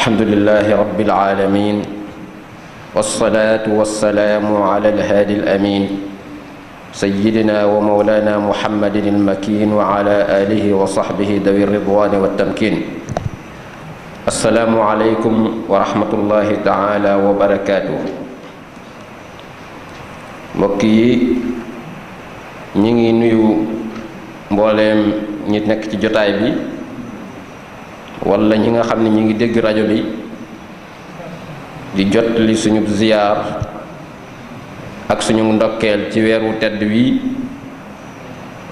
alhamdulillahi rabbil alamin wassalatu wassalamu ala alhadi alamin sayyidina wa mawlana muhammadin almakin wa ala alihi wa sahbihi dawi ridwani wattamkin. Assalaamu aleykum wa rahmatullahi taala wa barakaatuh. Mbokk yi ñi ngi nuyu mbooleem ñi nekk ci jotaay bi wala ñi nga xam ne ñi ngi dégg rajo bi di jot li suñu ziyaar ak suñu ndokkeel ci weer wu tedd wi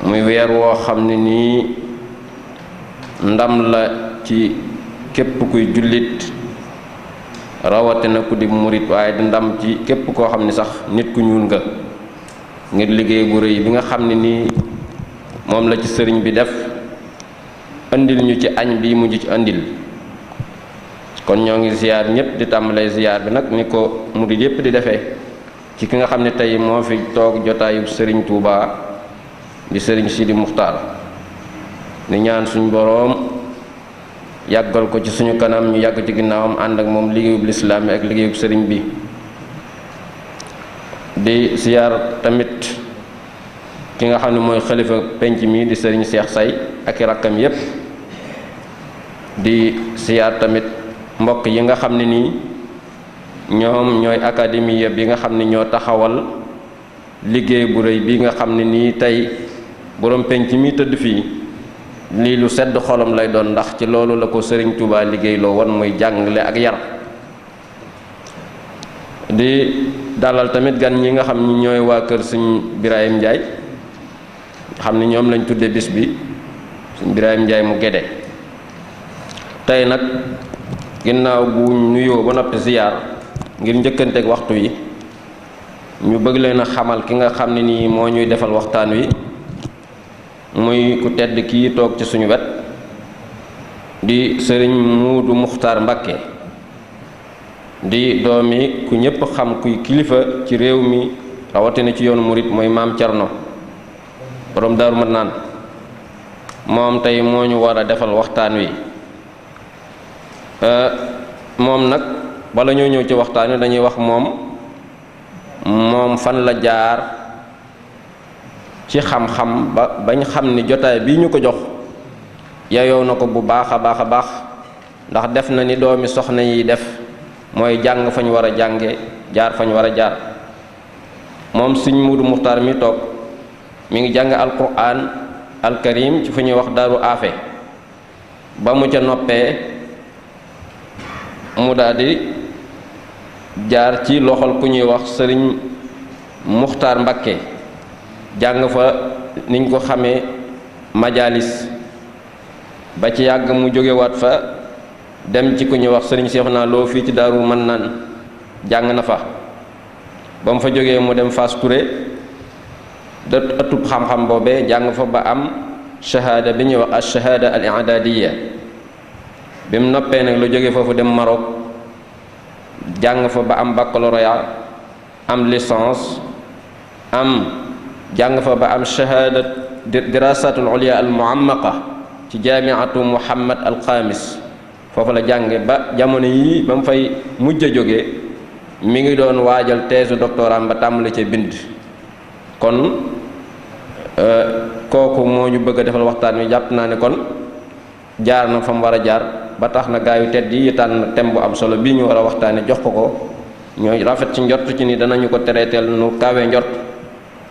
muy weer woo xam ne nii ndam la ci képp kuy jullit rawatina ku di murit, waaye di ndam ci képp koo xam ne sax nit ku ñuul nga, ngir liggéey bu rëy bi nga xam ne nii moom la ci sëriñ bi def andil ñu ci añ bi mujj ci andil. kon ñoo ngi ziyaar ñëpp di tàmbalee ziyaar bi nag ni ko murit yépp di defee ci ki nga xam ne tey moo fi toog jotaayu sëriñ Touba di sëriñ Sidi Muxtaar, di ñaan suñ boroom yàggal ko ci suñu kanam, ñu yàgg ci ginnaawam ànd ak moom liggéeyub lislaam ak liggéeyub sëriñ bi. di ziyaar tamit ki nga xam ne mooy xalifa penc mi di sëriñ Seex Say ak i rakkam yépp. di ziyaar tamit mbokk yi nga xam ne nii ñoom ñooy académie bi nga xam ne ñoo taxawal liggéey bu rëy bi nga xam ne nii tey borom penc mi tëdd fii lii lu sedd xolam lay doon, ndax ci loolu la ko sëriñ Touba liggéey loo won muy jàngale ak yar. di dalal tamit gan ñi nga xam ni ñooy waa kër sëñ Birahim Ndiaye xam ni ñoom lañ tudde bis bi sëñ Birahim Ndiaye mu Gédé. tey nag ginnaaw bu nuyoo ba noppi ziyaar ngir njëkkanteeg waxtu yi, ñu bëgg leen a xamal ki nga xam ne nii moo ñuy defal waxtaan wi muy ku tedd kii toog ci suñu wet di sëriñ Muudu Muxtaar Mbakke, di doomi ku ñépp xam kuy kilifa ci réew mi rawatina ci yoonu murit, mooy maam Cerno borom Daaru Marnaan. moom tey moo ñu war a defal waxtaan wi. moom nag bala ñoo ñëw ci waxtaan wi dañuy wax moom fan la jaar ci xam-xam ba bañ xam ni jotaay bii ñu ko jox yayoo na ko bu baax a baax a baax, ndax def na ni doomi soxna yi def, mooy jàng fañ war a jànge, jaar fañ war a jaar. moom sëñ Muudu Muxtaar mi toog mi ngi jàng alquran alkarim ci fu ñuy wax Daaru Aafe. ba mu ca noppee mu daldi jaar ci loxol ku ñuy wax sëriñ Muxtaar Mbakke, jàng fa niñ ko xamee majalis, ba ci yàgg mu jógewaat fa dem ci ku ñuy wax sëriñ Seexuna Lo fii ci Daaru Mannaan, jàng na fa. ba mu fa jógee mu dem Fass Touré da ëttub xam-xam boobee jàng fa ba am shahada bi ñuy wax al shahada al i'dadiyya. bi mu noppee nag lu jóge foofu dem Maroc, jàng fa ba am baccalauréat, am licence, jàng fa ba am shahada dirasatul ulya al muammaqa ci jaamiatu Muhammad al Xaamis. foofu la jànge ba jamono yii ba mu fay mujj a jóge mi ngi doon waajal thèse doctorat ba tàmbali ca bind. kon kooku moo ñu bëgg a defal waxtaan wi. jàpp naa ne kon jaar na fa mu war a jaar, ba tax na gaa yu tedd yi tànn thème bu am solo bii ñu war a waxtaane jox ko ñooy rafet ci njort ci ni danañu ko tereeteel nu kawe njort.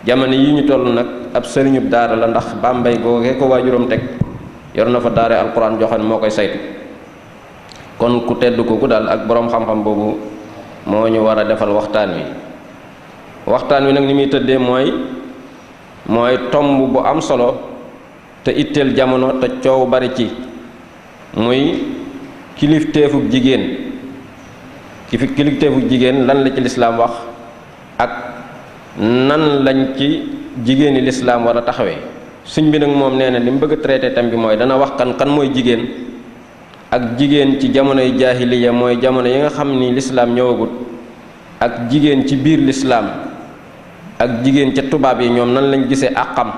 jamono yi ñu toll nag ab sëriñub daara la, ndax Bambey googee ko waajuram teg yor na fa daare alquran joxan moo koy saytu. kon ku tedd kooku daal ak boroom xam-xam boobu moo ñu war a defal waxtaan wi. waxtaan wi nag ni muy tëddee mooy tomb bu am solo te itteel jamono te coow bari ci, muy kilifteefug jigéen. kilifteefug jigéen lan la ci lislaam wax ak nan lañ ci jigéeni lislaam war a taxawee. suñ bi nag moom nee na li mu bëgg a traité thème bi mooy dana wax kan mooy jigéen, ak jigéen ci jamonoy jaahiliya mooy jamono yi nga xam ni lislaam ñëwagut, ak jigéen ci biir lislaam, ak jigéen ca tubaab yi ñoom nan lañ gisee àqam,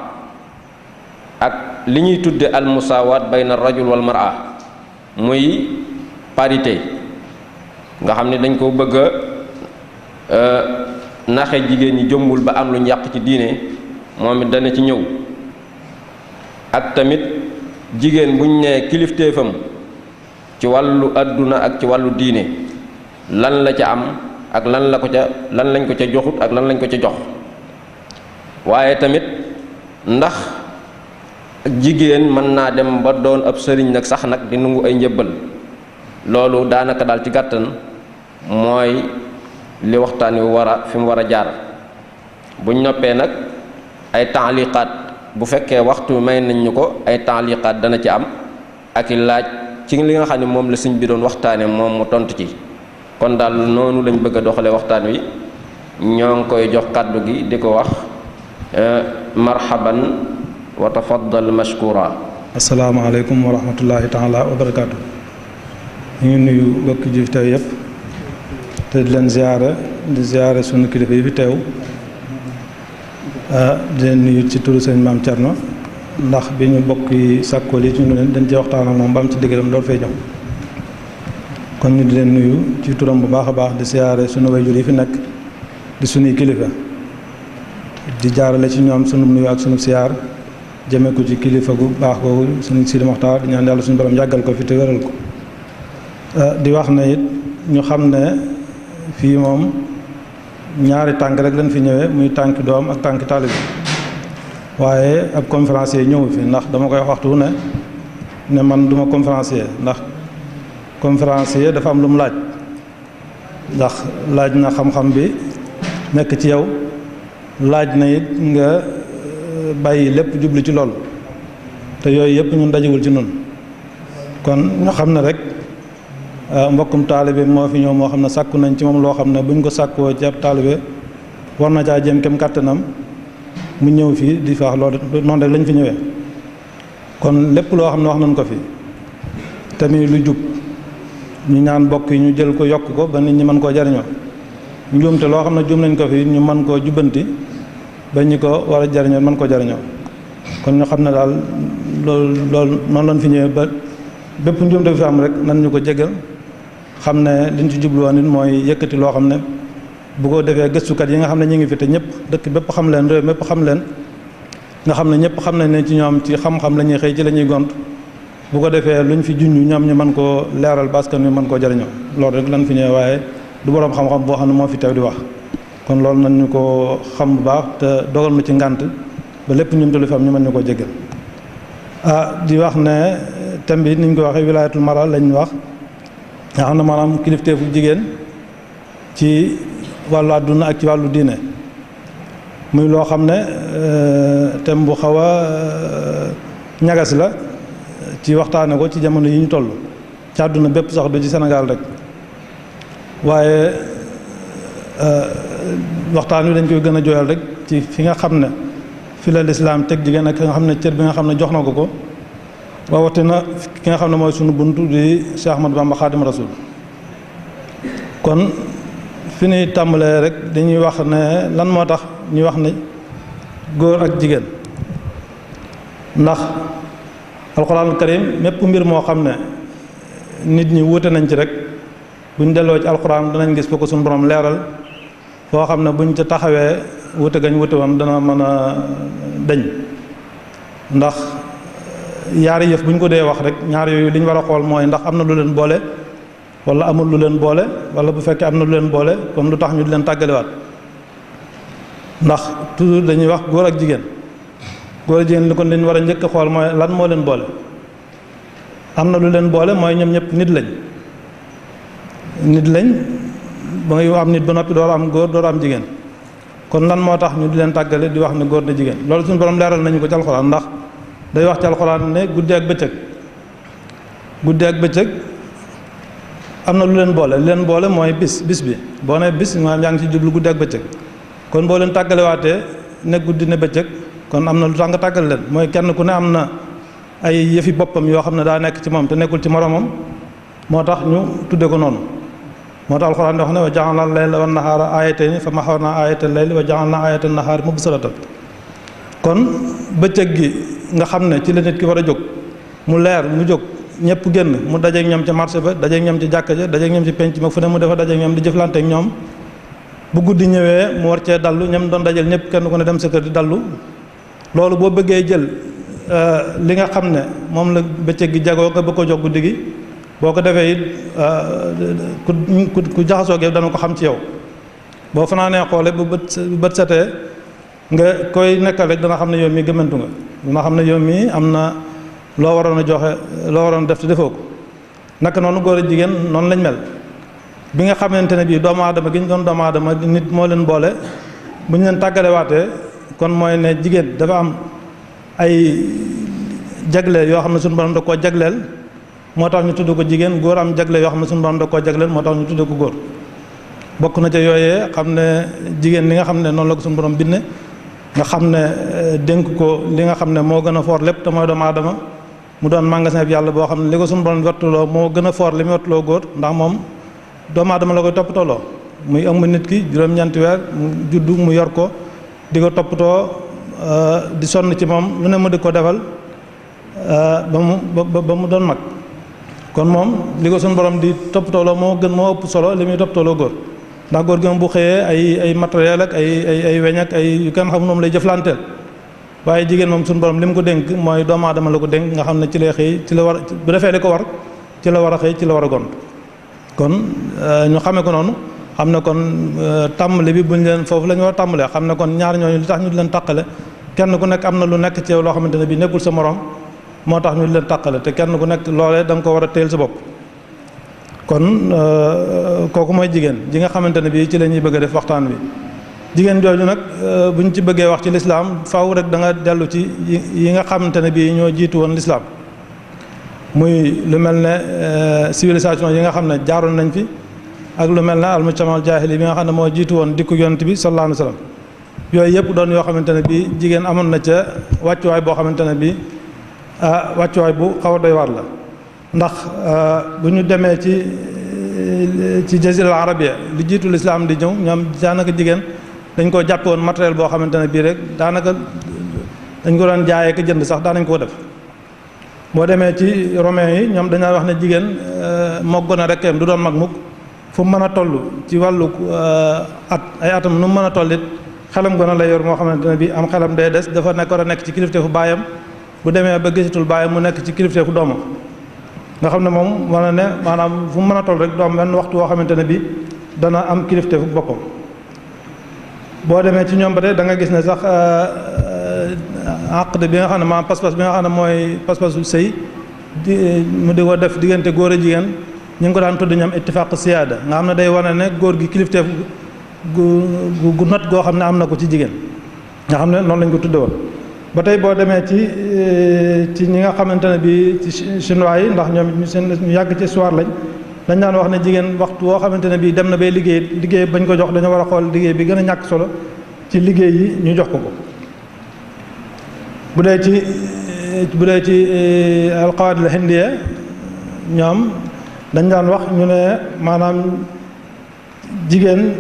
ak li ñuy tudde al musaawaat bayna rajul wal mar'a muy parité nga xam ne dañ ko bëgg a naxe jigéen ñi jombul ba am lu ñu yàq ci diine moom it dana ci ñëw. ak tamit jigéen buñ nee kilifteefam ci wàllu àdduna ak ci wàllu diine lan la ca am ak lan lañ ko ca joxut ak lan lañ ko ca jox. waaye tamit ndax jigéen mën naa dem ba doon ab sëriñ nag sax nag di nangu ay njëbbal. loolu daanaka daal ci gàttan mooy li waxtaan wi fi mu war a jaar. buñ noppee nag ay taaliqaat bu fekkee waxtu may nañ ñu ko ay taaliqaat dana ci am ak i laaj ci li nga xam ne moom la sëñ bi doon waxtaane moom mu tontu ci. kon daal noonu lañ bëgg a doxale waxtaan wi ñoo ngi koy jox kàddu gi di ko wax marhaban wa tafaddal mashkura. asalaamaaleykum wa rahmatullahi taala wa barakaatu. ñu ngi nuyu mbokki ji fi teew yëpp te di leen ziyaare sunu kilifa yi fi teew di leen nuyu ci turu sëñ Maam Cerno ndax bi ñu bokk yi sàkkool yi ci ñu leen dañ ci waxtaan ak moom ba am ci diggalam loolu fay ñëw. kon ñu di leen nuyu ci turam bu baax a baax di ziyaare sunu wayjur yi fi nekk di sunuy kilifa di jaarale ci ñoom sunu nuyu ak sunu siyaar jëme ko ci kilifa gu baax googu sunu Sidi Moxtaar di ñaan yàlla suñu borom yàggal ko fi te wéral ko. di wax ne it ñu xam ne fii moom ñaari tànk rek lañ fi ñëwee muy tànki doom ak tànki taalibe waaye ab conférencier ñëwu fi ndax dama koy waxtu ne man duma conférencier ndax conférencier dafa am lu mu laaj ndax laaj na xam-xam bi nekk ci yow laaj na it nga bàyyi lépp jublu ci loolu te yooyu yëpp ñun dajewul ci nun kon ñu xam ne rek mbokkum taalibe moo fi ñëw moo xam ne sàkku nañ ci moom loo xam ne buñ ko sàkkoo ci ab taalibe war na caa jéem kem kàttanam mu ñëw fii di fa wax loolu noonu rek lañ fi ñëwee. kon lépp loo xam ne wax nañ ko fi tamit lu jub ñu ñaan mbokk yi ñu jël ko yokk ko ba nit ñi mën koo jariñoo njuumte loo xam ne juum nañ ko fi ñu mën koo jubbanti ba ñi ko war a jariñoo mën koo jariñoo. kon ñu xam ne daal loolu noonu lañ fi ñëwee ba bépp njuumte fi am rek nan ñu ko jégal xam ne liñ ci jublu woon it mooy yëkkati loo xam ne bu ko defee gëstukat yi nga xam ne ñu ngi fi te ñëpp dëkk bépp xam leen réew mépp xam leen nga xam ne ñëpp xam nañ ne ci ñoom ci xam-xam la ñuy xëy ci la ñuy gont bu ko defee luñ fi junj ñoom ñu mën koo leeral baskan wi mën koo jariñoo loolu rek lan fi ñëwee waaye du boroom xam-xam boo xam ne moo fi teew di wax. kon loolu nañ ñu ko xam bu baax te dogal na ci ngànt ba lépp njuumte lu fi am ñu mën ñu ko jégal. di wax ne thème bi ni ñu ko waxee wilaayatul mara lañ wax nga xam ne maanaam kilifteefu jigéen ci wàllu àdduna ak ci wàllu diine muy loo xam ne thème bu xaw a ñagas la ci waxtaane ko ci jamono yi ñu toll ci àdduna bépp sax du ci Sénégal rek waaye waxtaan wi dañ koy gën a jooyal rek ci fi nga xam ne fi la lislaam teg jigéen ak ki nga xam ne cër bi nga xam ne jox na ko rawatina ki nga xam ne mooy sunu buntu di Cheikh Ahmadou Bamba Xaadim Rasul. kon fi ñuy tàmbalee rek dañuy wax ne lan moo tax ñuy wax ne góor ak jigéen ndax alxuraanul karim mépp mbir moo xam ne nit ñi wuute nañ ci rek buñ delloo ci alxuraan danañ gis fa ko suñu borom leeral foo xam ne buñ ca taxawee wuute gañ wuute woon dana mën a dañ ndax yaari yëf bu ñu ko dee wax rek ñaar yooyu li ñu war a xool mooy ndax am na lu leen boole wala amul lu leen boole wala bu fekkee am na lu leen boole kon lu tax ñu di leen tàggalewaat ndax toujours dañuy wax góor ak jigéen góor ak jigéen li kon li ñu war a njëkk a xool mooy lan moo leen boole. am na lu leen boole mooy ñoom ñëpp nit lañ ba ngay am nit ba noppi door am góor door am jigéen kon lan moo tax ñu di leen tàggale di wax ne góor na jigéen loolu suñu borom leeral nañu ko ci alxuraan ndax day wax ci alxuraan ne guddi ak bëccëg am na lu leen boole mooy bis bi boo nee bis maanaam yaa ngi ci jublu guddi ak bëccëg kon boo leen tàggalewaatee ne guddi ne bëccëg kon am na lu tax nga tàggale leen mooy kenn ku ne am na ay yëfi boppam yoo xam ne daa nekk ci moom te nekkul ci moromam moo tax ñu tudde ko noonu moo tax alxuraan di wax ne wa ja'alna layla wan nahaara aayatayni fa mahawna aayatal layli wa ja'alna aayatan nahaari mubsiratan kon bëccëg gi nga xam ne ci la nit ki war a jóg mu leer mu jóg ñëpp génn mu dajeeg ñoom ca marché ba dajeeg ñoom ci jàkka ja dajeeg ñoom ci penc ma fu ne mu defa dajeeg ñoom di jëflante ak ñoom bu guddi ñëwee mu war cee dallu ñoom doon dajal ñëpp kenn ku ne dem sa kër di dallu loolu boo bëggee jël li nga xam ne moom la bëccëg gi jagoo nga bëgg ko jox guddi gi boo ko defee it ku jaxasoo gi dana ko xam ci yow boo fanaanee xoole bu bët setee nga koy nekkal rek dana xam ne yow mii gëmmantu nga dana xam ne yow mii am na loo waroon a joxe loo waroon a def te defoo ko naka noonu góor ak jigéen noonu lañ mel bi nga xamante ne bii doomu aadama gi ñu doon doomu aadama nit moo leen boole bu ñu leen tàggalewaatee kon mooy ne jigéen dafa am ay jagle yoo xam ne suñu borom da koo jagleel moo tax ñu tudd ko jigéen góor am jagle yoo xam ne suñu borom da koo jagleel moo tax ñu tudd ko góor bokk na ca yooyee xam ne jigéen li nga xam ne noonu la ko suñu borom binne nga xam ne dénk ko li nga xam ne moo gën a foor lépp te mooy doomu aadama mu doon magasin bi yàlla boo xam ne li ko suñu borom wettuloo moo gën a foor li mu wettuloo góor ndax moom doomu aadama la koy toppatooloo muy ëmb nit ki juróom-ñeenti weer mu juddu mu yor ko di ko toppatoo di sonn ci moom lu ne mu di ko defal ba mu doon mag kon moom li ko suñu borom di toppatooloo moo ëpp solo li muy toppatooloo góor ndax góor gi moom bu xëyee ay matériel ak ay weñ ak ay yu kenn xam moom lay jëflanteel waaye jigéen moom suñu borom li mu ko dénk mooy doomu aadama la ko dénk nga xam ne ci lay xëy ci la war bu defee li ko war ci la war a xëy ci la war a gont kon ñu xamee ko noonu xam ne kon tàmbali bi buñ leen foofu la ñu war a tàmbalee xam ne kon ñaar ñooñu li tax ñu di leen tàqale kenn ku nekk am na lu nekk ci yow loo xamante ne bii nekkul sa morom moo tax ñu di leen tàqale te kenn ku nekk loolee da nga ko war a téyel sa bopp kon kooku mooy jigéen ji nga xamante ne bii ci la ñuy bëgg a def waxtaan bi jigéen jooju nag buñ ci bëggee wax ci lislaam faaw rek da nga dellu ci yi nga xamante ne bii ñoo jiitu woon lislaam muy lu mel ne civilisation yi nga xam ne jaaroon nañ fi ak lu mel ne almujtamaal jaahili bi nga xam ne moo jiitu woon dikku yonent bi sallallahu alayhi wa sallam yooyu yëpp doon yoo xamante ne bii jigéen amoon na ca wàccuwaay boo xamante ne bii wàccuwaay bu xaw a doy waar la ndax bu ñu demee ci jazira al arabia li jiitu lislaam di ñëw ñoom daanaka jigéen dañ koo jàppe woon matériel boo xamante ne bii rek daanaka dañ ko doon jaayee ko jënd sax daanañ koo def boo demee ci romain yi ñoom dañaa wax ne jigéen moo gën a rekkeem du doon mag mukk fu mu mën a toll ci wàllu ay atam nu mu mën a toll it xelam gën a lay yor moo xamante ne bii am xelam day des dafa nekk war a nekk ci kilifteefu baayam bu demee ba gisatul baayam mu nekk ci kilifteefu doomam nga xam ne moom mën na ne maanaam fu mu mën a toll rek doom benn waxtu woo xamante ne bii dana am kilifteefu boppam boo demee ci ñoom ba tey da nga gis ne sax àqd bi nga xam ne maanaam pas-pas bi nga xam ne mooy pas-pasu sëy mu di ko def diggante góor a jigéen ñu ngi ko daan tudd ñoom ittifaq siyaada nga xam ne day wane ne góor gi kilifteef gu not goo xam ne am na ko ci jigéen nga xam ne noonu lañ ko tudde woon ba tey boo demee ci ñi nga xamante ne bi ci chinois yi ndax ñoom ñu yàgg ci histoire dañ daan wax ne jigéen waxtu woo xamante ne bii dem na bay liggéey bañ ko jox dañoo war a xool liggéey bi gën a ñàkk solo ci liggéey yi ñu jox ko bu dee ci alqawaid al hindiya ñoom dañ daan wax ñu ne maanaam jigéen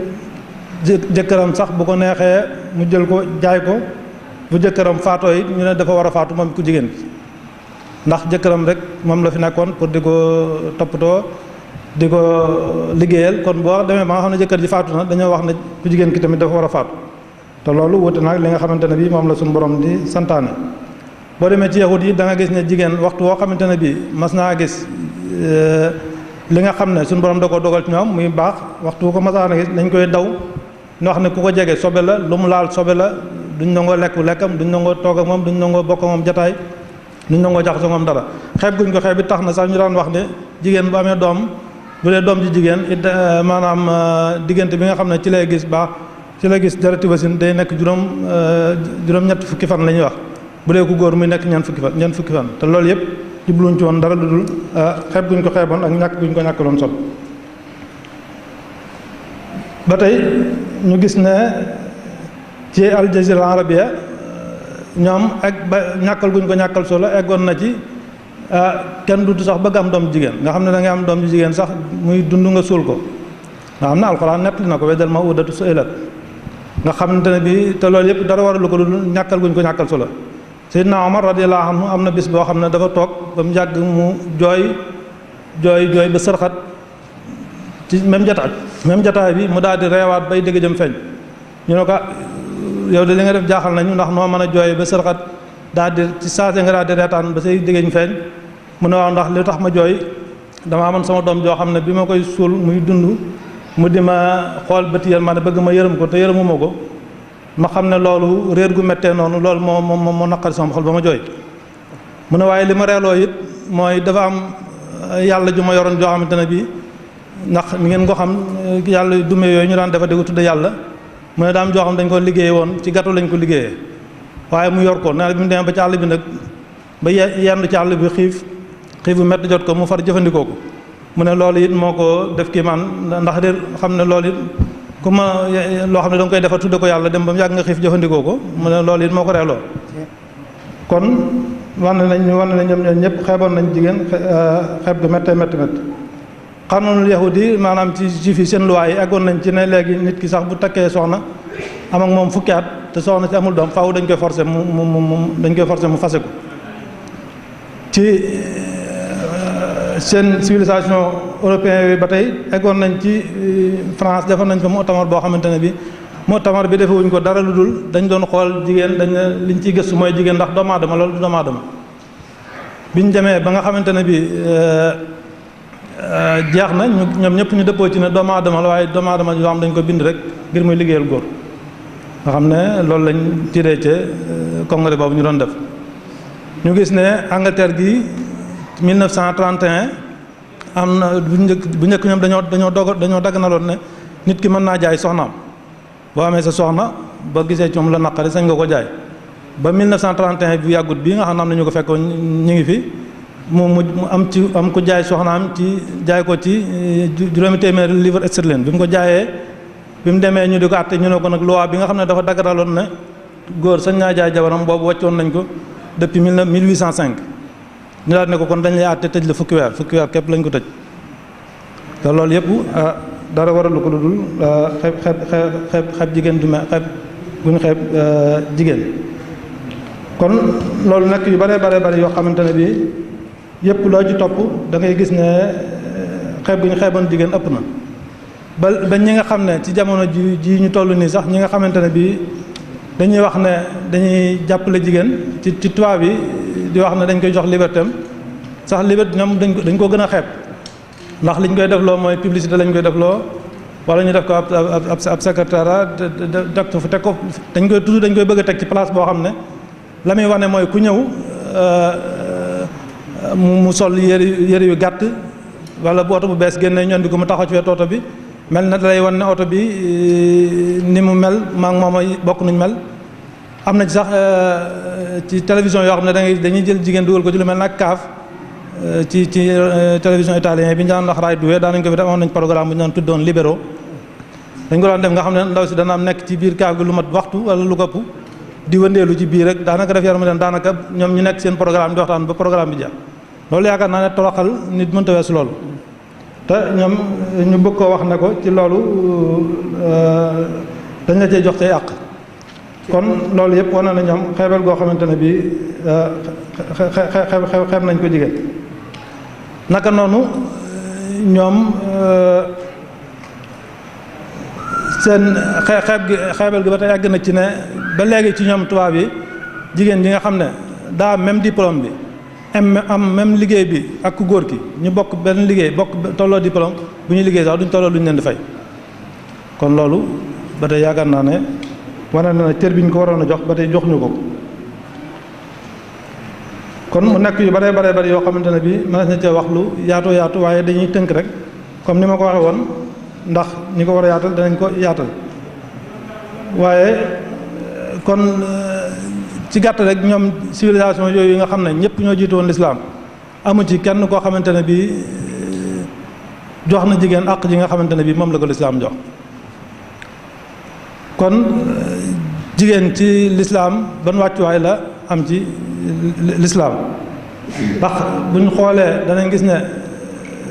jëkkëram sax bu ko neexee mu jël ko jaay ko bu jëkkëram faatoo it ñu ne dafa war a faatu moom ku jigéen bi ndax jëkkëram rek moom la fi nekkoon pour di ko toppatoo di ko liggéeyal kon boo demee ba nga xam ne jëkkër ji faatu na dañoo wax ne ku jigéen ki tamit dafa war a faatu te loolu wute nag li nga xamante ne bii moom la suñu borom di santaane boo demee ci yahud yi da nga gis ne jigéen waxtu woo xamante ne bii mas naa gis li nga xam ne suñu borom da ko dogal ci ñoom muy baax waxtu ko mas naa gis dañ koy daw ñu wax ne ku ko jege sobe la lu mu laal sobe la duñ nangoo lekk lekkam duñ nangoo toog ak moom duñ nangoo bokk ak moom jataay duñ nangoo jaxasoo moom dara xeeb guñ ko xeeb bi tax na sax ñu daan wax ne jigéen bu amee doom bu dee doom ji jigéen it maanaam diggante bi nga xam ne ci lay gis baax ci lay gis dereti wasin day nekk juróom-ñett fukki fan la ñuy wax bu dee ku góor muy nekk ñeent fukki fan te loolu yëpp jubluñ ci woon dara lu dul xeeb guñ ko xeeboon ak ñàkk guñ ko ñàkkaloon sol ba tey ñu gis ne ci al jazira al arabia ñoom ak ba ñàkkal guñ ko ñàkkal solo eggoon na ci kenn du sax bëgg am doom jigéen nga xam ne da ngay am doom ju jigéen sax muy dund nga suul ko nga xam ne alxuraan nettali na ko weddal ma udatu suilat nga xamante ne bi te loolu yëpp dara waralu ko lu ñàkkal guñ ko ñàkkal solo Seydina Omar radiyallahu anhu am na bis boo xam ne dafa toog ba mu yàgg mu jooy ba sërxat ci même jataay bi mu daal di reewaat bay dégg jëm feeñ ñu ne ko yow de li nga def jaaxal nañu ndax noo mën a jooy ba sërxat daal di ci saase nga daal di reetaan ba say dégg feeñ mu ne waaw ndax li tax ma jooy dama amoon sama doom joo xam ne bi ma koy suul muy dund mu di ma xool bëti yërmande bëgg ma yërëm ko te yërëmuma ko ma xam ne loolu réer gu méttee noonu loolu moo naqari sama xol ba ma jooy mu ne waaye li ma reeloo it mooy dafa am yàlla ju ma yoroon joo xamante ne bii ndax mi ngeen ko xam yàlla dume yooyu ñu daan defa di ko tudde yàlla mu ne daam joo xam dañ ko liggéeye woon ci gàttu lañ ko liggéeyee waaye mu yor ko nee bi mu demee ba ci àll bi nag ba yendu ci àll bi xiif bu métti jot ko mu far jëfandikoo ko mu ne loolu it moo ko def kii man ndax de xam ne loolu it ku ma loo xam ne da nga koy defar tudde ko yàlla dem ba mu yàgg nga xiif jëfandikoo ko mu ne loolu it moo ko reeloo kon wane nañ ñoom ñëpp xeeboon nañ jigéen xeeb gu méttee métti xanunul yahudi maanaam ci juif yi seen luwaay yi eggoon nañ ci ne léegi nit ki sax bu takkee soxna am ak moom fukki at te soxna si amul doom faaw dañ koy forcer mu fase ko ci seen civilisation européen yooyu ba tey eggoon nañ ci France defoon nañ fa mu'tamar boo xamante ne bi mu'tamar bi defewuñ ko dara lu dul dañ doon xool jigéen dañ ne liñ ciy gëstu mooy jigéen ndax doomu aadama loolu du doomu aadama biñ demee ba nga xamante ne bi jeex na ñoom ñëpp ñu dëppoo ci ne doomu aadama la waaye doomu aadama yoo xam dañ ko bind rek ngir muy liggéeyal góor nga xam ne loolu lañ tiré ca congrès boobu ñu doon def ñu gis ne Angleterre gi 1931 am na bu njëkk ñoom dañoo dagganaloon ne nit ki mën naa jaay soxnaam boo amee sa soxna ba gisee ci moom la naqari sañ nga ko jaay ba 1931 bi yàggut bi nga xam ne am na ñu ko fekkoon ñu ngi fi mu am ku jaay soxnaam ci jaay ko ci juróomi téeméeri livre sterling bi mu ko jaayee bi mu demee ñu di ko àtte ñu ne ko nag loi bi nga xam ne dafa dagganaloon ne góor sañ naa jaay jabaram boobu wàccoon nañ ko depuis 1805 ñu daal ne ko kon dañ lay àtte tëj la fukki weer képp lañ ko tëj te loolu yëpp dara waralu ko lu dul xeeb jigéen du xeeb bu ñu xeeb jigéen kon loolu nag yu bare yoo xamante ne bii yëpp loo ci topp da ngay gis ne xeeb gu ñu xeeboon jigéen ëpp na ba ñi nga xam ne ci jamono ji ñu toll nii sax ñi nga xamante ne bii dañuy wax ne dañuy jàppale jigéen ci tubaab yi di wax ne dañ koy jox liberté am sax liberté ñoom dañ ko gën a xeeb ndax liñ koy def loo mooy publicité lañ koy def loo wala ñu def ko ab secrétaire teg ko dañ koy bëgg a teg ci place boo xam ne la muy wane mooy ku ñëw mu sol yëre yu gàtt wala bu oto bu bees génnee ñoon di ko mu taxaw ci wetu oto bi mel na dalay wan ne oto bi ni mu mel maa ngi moom bokk nuñ mel am na ci sax ci télévision yoo xam ne dañuy jël jigéen dugal ko ci lu mel nag kaaf ci télévision italien bi ñu daan wax Rai 2 daanañ ko fi def amoon nañ programme bu ñu daan tuddoon Libero dañ ko daan def nga xam ne ndaw si dana am nekk ci biir kaaf gi lu mat waxtu wala lu këpp di wëndeelu ci biir rek daanaka def yaram leen daanaka ñoom ñu nekk seen programme di waxtaan ba programme bi jeex loolu yaakaar naa ne toroxal nit mënta weesu loolu te ñoom ñu bëgg koo wax ne ko ci loolu dañ la cee jox cay àq kon loolu yëpp wane na ñoom xeebal goo xamante ne bii xeeb nañ ko jigéen naka noonu ñoom seen xeebal gi ba tey yàgg na ci ne ba léegi ci ñoom tubaab yi jigéen ji nga xam ne daa même diplôme bi am même liggéey bi ak ku góor ki ñu bokk benn liggéey bokk tolloo diplôme bu ñu liggéey sax duñ tolloo lu ñu leen di fay kon loolu ba tey yaakaar naa ne wane na cër bi ñu ko waroon a jox ba tey jox ñu ko kon mu nekk yu bare yoo xamante ne bii mën na cee wax lu yaatu waaye dañuy tënk rek comme ni ma ko waxee woon ndax ñi ko war a yaatal danañ ko yaatal waaye kon ci gàtt rek ñoom civilisation yooyu nga xam ne ñëpp ñoo jiitu woon lislaam amu ci kenn koo xamante ne bii jox na jigéen àq ji nga xamante ne bii moom la ko lislaam jox kon jigéen ci lislaam ban wàccuwaay la am ci lislaam ndax buñ xoolee danañ gis ne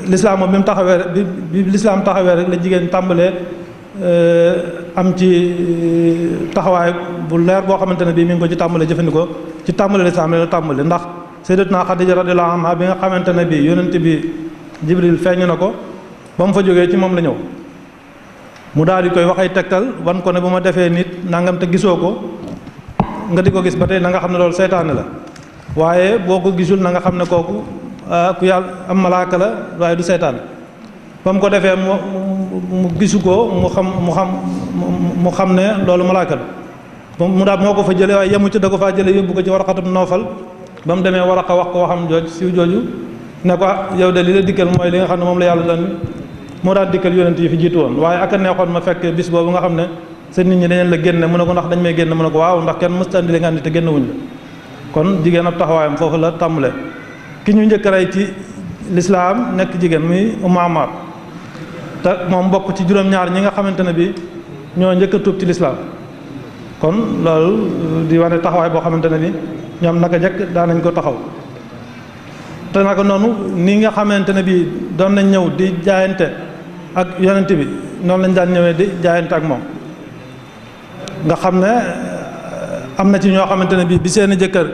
lislaam moom bi mu taxawee bi lislaam taxawee rek la jigéen tàmbalee am ci taxawaay bu leer boo xamante ne bii mi ngi ko ci tàmbale jëfandikoo ci tàmbale lislaam la tàmbale ndax sayyidatuna Xadija radiyallahu anha bi nga xamante ne bii yonent bi Jibril feeñu na ko ba mu fa jógee ci moom la ñëw mu daal di koy wax ay tegtal wan ko ne bu ma defee nit nangam te gisoo ko nga di ko gis ba tey na nga xam ne loolu seytaane la waaye boo ko gisul na nga xam ne kooku ku yàlla am malaaka la waaye du seytaane ba mu ko defee mu gisu ko mu xam ne loolu malaaka la mu daal moo ko fa jële waaye yemu ci da ko faa jële yóbbu ko ci Waraqatum Nawfal ba mu demee Waraqa wax ko waxam jooj siw jooju ne ko yow de li la dikkal mooy li nga xam ne moom la yàlla daan moo daan dikkal yonent yi fi jiitu woon waaye ak a neexoon ma fekk bis boobu nga xam ne sa nit ñi dañeen la génne mu ne ko ndax dañ may génne mu ne ko waaw ndax kenn mësta andi li nga andi te génn wuñ la kon jigéen ab taxawaayam foofu la tàmbale ki ñu njëkk rey ci lislaam nekk jigéen muy Ummu Ammaar te moom bokk ci juróom-ñaar ñi nga xamante ne bi ñoo njëkk a tuub ci lislaam kon loolu di wane taxawaay boo xamante ne bi ñoom naka jekk daan nañ ko taxaw te naka noonu ni nga xamante ne bi doon nañ ñëw di jaayante ak yonent bi noonu lañ daan ñëwee di jaayante ak moom nga xam ne am na ci ñoo xamante ne bi seeni jëkkër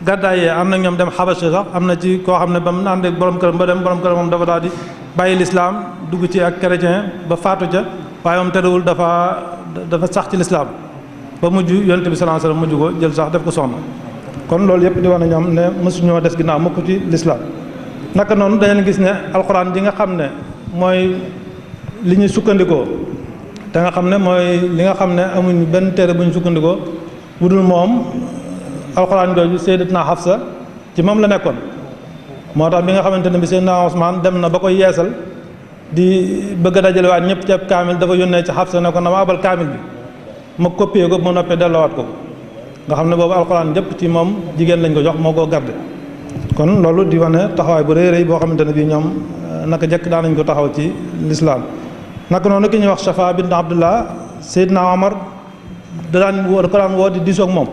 gàddaayee am na ñoom dem Xabasa sax am na ci koo xam ne ba mu ànd ak borom këram ba dem borom këram moom dafa daal di bàyyi lislaam dugg ci ak chrétien ba faatu ca waaye moom terewul dafa sax ci lislaam ba mujj yonent bi sallallahu alayhi wasallam mujj ko jël sax def ko soxna kon loolu yëpp di wane ñoom ne mësuñoo des ginnaaw mukk ci lislaam naka noonu dañu gis ne alxuraan ji nga xam ne mooy li ñuy sukkandikoo te nga xam ne mooy li nga xam ne amuñ benn téere bu ñu sukkandikoo bu dul moom alxuraan jooju Sayyidatuna Hafsa ci moom la nekkoon moo tax bi nga xamante ne bi Seydina Usmaan dem na ba koy yeesal di bëgg a dajale waat ñëpp ci ab kaamil dafa yónnee ci Hafsa ne ko na ma abal kaamil bi ma copier ko mu noppee delloowaat ko nga xam ne boobu alxuraan yëpp ci moom jigéen lañ ko jox moo ko garde kon loolu di wane taxawaay bu rëy rëy boo xamante ne bii ñoom naka jekk daan nañ ko taxaw ci lislaam naka noonu ki ñuy wax Safa bint Abdullah Seydina Omar da ko daan woo di diisoog moom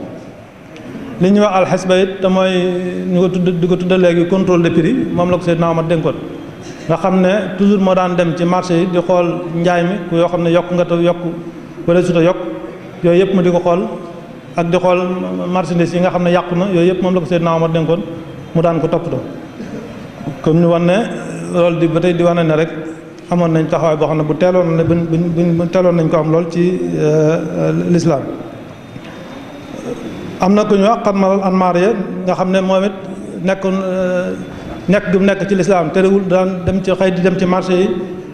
li ñuy wax alxesba it te mooy ñu ko tudd di ko tudda léegi contrôle de prix moom la ko Seydina Omar dénkoon nga xam ne toujours moo daan dem ci marché yi di xool njaay mi ku yoo xam ne yokk nga te yokk wala suta yokk yooyu yëpp mu di ko xool ak di xool marchandise yi nga xam ne yàqu na yooyu yëpp moom la ko Seydina Omar dénkoon mu daan ko toppatoo comme ñu wan ne loolu di ba tey di wane ne rek amoon nañ taxawaay boo xam ne bu teeloon ne buñ teeloon nañ ko am lool ci lislaam am na ku ñu wax Xarmal Anmaariya nga xam ne moom it nekk gi mu nekk ci lislaam terewul daan dem ci xëy di dem ci marché yi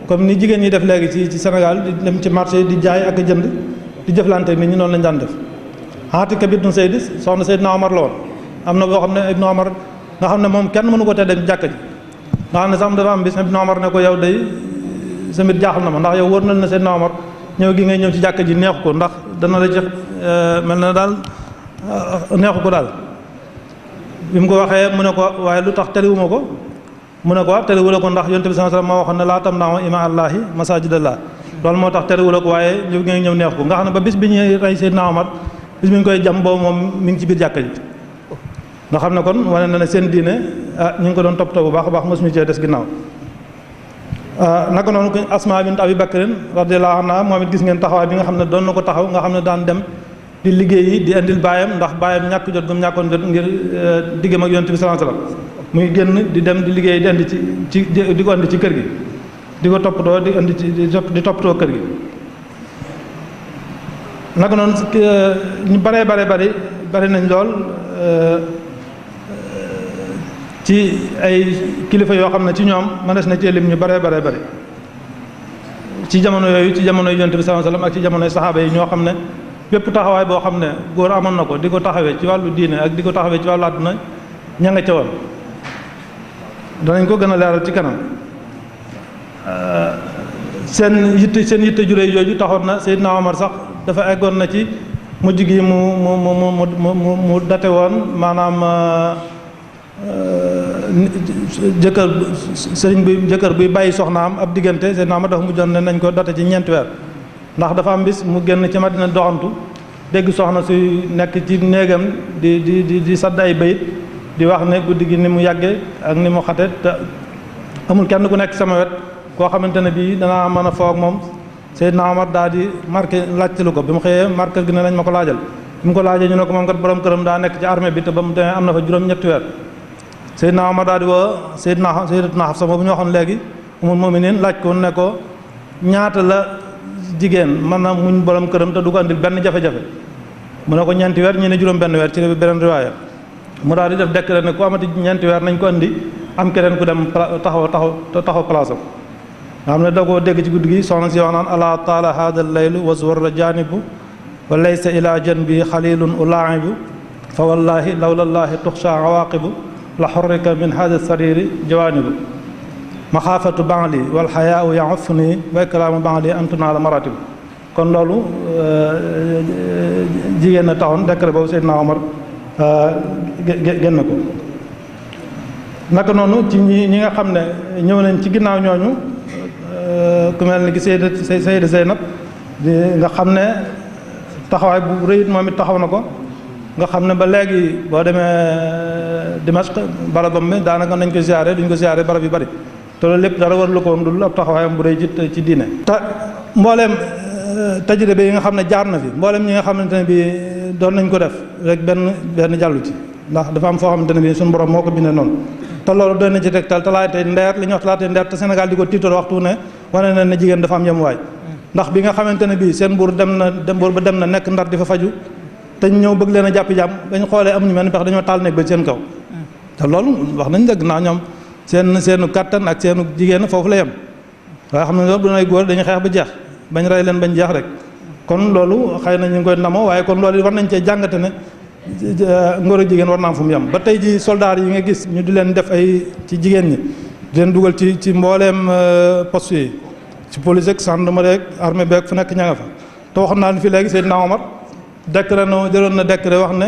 comme ni jigéen ñi def léegi ci Sénégal di dem ci marché yi di jaay ak jënd di jëflante nit ñi noonu lañ daan def Aatika bint Zayd soxna Seydina Omar la woon am na boo xam ne Ibnu Omar nga xam ne moom kenn mënu ko tee dem jàkka ji nga xam ne sax dafa am bis Ibnu Omar ne ko yow day sa mbir jaaxal na ma ndax yow wër na Seydina Omar ñëw gi ngay ñëw ci jàkka ji neexu ko ndax dana la jox mel na daal neexu ko daal bi mu ko waxee mu ne ko waaye lu tax terewuma ko mu ne ko waaw terewula ko ndax yonent bi sallallahu alayhi wasallam moo waxoon ne laa tamna'u imaa Allaahi masaajidallah loolu moo tax terewula ko waaye ñëw gi ngay ñëw neexu ko nga xam ne ba bis bi ñuy rey Seydina Omar bis bi ñu koy jam boobu moom mi ngi ci biir jàkka ji nga xam ne kon wane na ne seen diine ñu ngi ko doon toppatoo bu baax a baax mosuñu cee des ginnaaw naka noonu ko Asmaa bint Abi Bakrin radiyallahu anha moom it gis ngeen taxawaay bi nga xam ne doon na ko taxaw nga xam ne daan dem di liggéeyi di indil baayam ndax baayam ñàkk jot gum ñàkkoon jot ngir diggam ak yonent bi sallallahu alayhi wasallam muy génn di dem di liggéey di indi di ko indi ci kër gi di ko toppatoo di indi di toppatoo kër gi naka noonu ñu bari nañ lool ci ay kilifa yoo xam ne ci ñoom mënees na ci lim ñu bari ci jamono yooyu ci jamono yonent bi sallallahu alayhi wasallam ak ci jamonoy saxaaba yi ñoo xam ne bépp taxawaay boo xam ne góor amoon na ko di ko taxawee ci wàllu diine ak di ko taxawee ci wàllu àdduna ña nga ca woon danañ ko gën a leeral ci kanam seen yitte juré yooyu taxoon na Seydina Omar sax dafa eggoon na ci mujj gi mu date woon maanaam jëkkër buy bàyyi soxnaam ab diggante Seydina Omar dafa mujjoon ne nañ ko date ci 4 weer ndax dafa am bis mu génn ci Madina doxantu dégg soxna suy nekk ci néegam di sadd ay bayit di wax ne guddi gi ni mu yàgge ak ni mu xate te amul kenn ku nekk sama wet koo xamante ne bii danaa mën a foog moom Seydina Omar daal di marqué laajtelu ko bi mu xëyee marqué gi ne nañ ma ko laajal bi mu ko laajee ñu ne ko moom kat borom këram daa nekk ci armée bi te ba mu demee am na fa juróom-ñetti weer Seydina Omar daal di woo Sayyidatuna Hafsa boobu ñoo xam léegi umul mu'minin laaj ko ne ko ñaata la jigéen mën na muñ borom këram te du ko andil benn jafe-jafe mu ne ko ñeenti weer ñu ne juróom benn weer ci beneen riwaaya mu daal di def décret ne ku amati ñeenti weer nañ ko andi am keneen ku dem taxaw place am nga xam ne da koo dégg ci guddi gi soxna si wax naan ala taala hada laylu waswarra janibu wa laysa ila janbi xalilun ulaibu fa wallahi lawlallahi tuxsha awaqibu la xurrika min hada sariri jawanibu maxaafatu baali wal xayaau yaafuni wa ikraamu baali an tunaala maratibu kon loolu jigéen na taxoon décret boobu Seydina Omar génn ko naka noonu ci ñi nga xam ne ñëw nañ ci ginnaaw ñooñu ku mel ni ki Sayyida Zeynab nga xam ne taxawaay bu rëyit moom it taxaw na ko nga xam ne ba léegi boo demee Dimashq barabam bi daanaka nañ ko ziyaare duñ ko ziyaare barab yu bari te loolu lépp dara warlu ko woon dul ab taxawaayam bu rëy ci diine te mbooleem tajriba yi nga xam ne jaar na fi mbooleem ñi nga xamante ne bi doon nañ ko def rek benn jàllu ci ndax dafa am foo xamante ne bi suñu borom moo ko bindee noonu te loolu doy na ci tegtal talaatay ndeer li ñuy wax talaatay ndeer te Sénégal di ko tiitoor waxtu ne wane na ne jigéen dafa am yemuwaay ndax bi nga xamante ne bii seen buur dem na nekk Ndar di fa faju te ñu ñëw bëgg leen a jàppi jàmm bañ xoolee amuñu mel ni pexe dañoo taal nekk ba seen kaw te loolu wax nañ dëgg naa ñoom seenu kattan ak seenu jigéen foofu la yem waaye xam ne loolu bu nay góor dañuy xeex ba jeex bañ rey leen bañ jeex rek kon loolu xëy na ñu ngi koy ndamoo waaye kon loolu war nañ cee jàngate ne ngóor ak jigéen war naa am fu mu yem ba tey ji soldaar yi nga gis ñu di leen def ay ci jigéen ñi di leen dugal ci mbooleem poste yi ci police ak gendarmerie ak armée beeg fu nekk ña nga fa te waxoon naa fi léegi Seydina Omar décret na jëloon na décret wax ne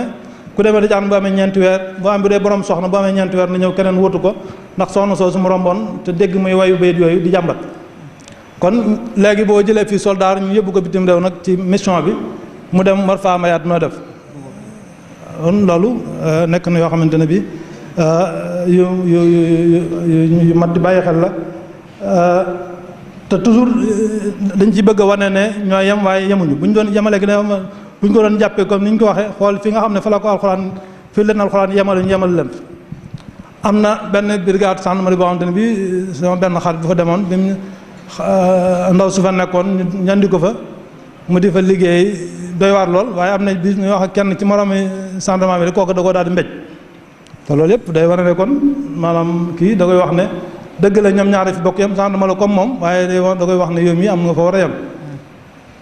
ku demee da bu amee ñeenti weer bu am bi dee borom soxna bu amee ñeenti weer na ñëw keneen wutu ko ndax soxna soosu mu romboon te dégg muy wayu bayit yooyu di jàmbat kon léegi boo jëlee fii soldat ñu yóbbu ko bitim réew nag ci mission bi mu dem war faa mayaat noo def kon loolu nekk na yoo xamante ne bi yu mat di bàyyi xel la te toujours dañ ci bëgg a wane ne ñoo yem waaye yemuñu bu ñu doon yemale gi ne bu ñu ko doon jàppee comme ni ñu ko waxee xool fi nga xam ne fa la ko alxuraan fii leen alxuraan yemale ñu yemal leen am na benn brigade gendarmerie boo xamante ne bi sama benn xarit bu fa demoon bi mu ndaw su fa nekkoon ñu andi ko fa mu di fa liggéey doy waar lool waaye am na bis ñu wax ak kenn ci moromi gendarmerie bi kooku da koo daal di mbéj te loolu yëpp day wane ne kon maanaam kii da koy wax ne dëgg la ñoom ñaari fi bokk yam gendarme la comme moom waaye da koy wax ne yow mii am nga fa war a yem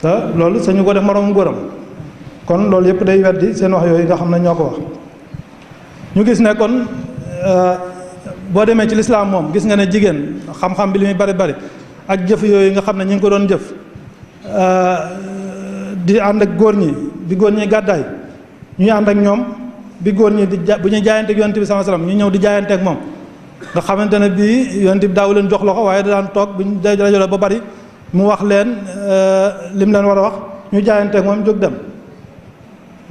te loolu sañu ko def moromu góoram kon loolu yëpp day weddi seen wax yooyu nga xam ne ñoo ko wax ñu gis ne kon boo demee ci lislaam moom gis nga ne jigéen xam-xam bi li muy bari bari ak jëf yooyu nga xam ne ñu ngi ko doon jëf di ànd ak góor ñi bi góor ñi gàddaay ñuy ànd ak ñoom bi góor ñi bu ñuy jaayanteeg yonent bi sallallahu alayhi wasallam ñu ñëw di jaayanteeg moom nga xamante ne bii yonent bi daaw leen jox loxo waaye da daan toog bu ñu rajo ba bari mu wax leen lim leen war a wax ñu jaayanteeg moom jóg dem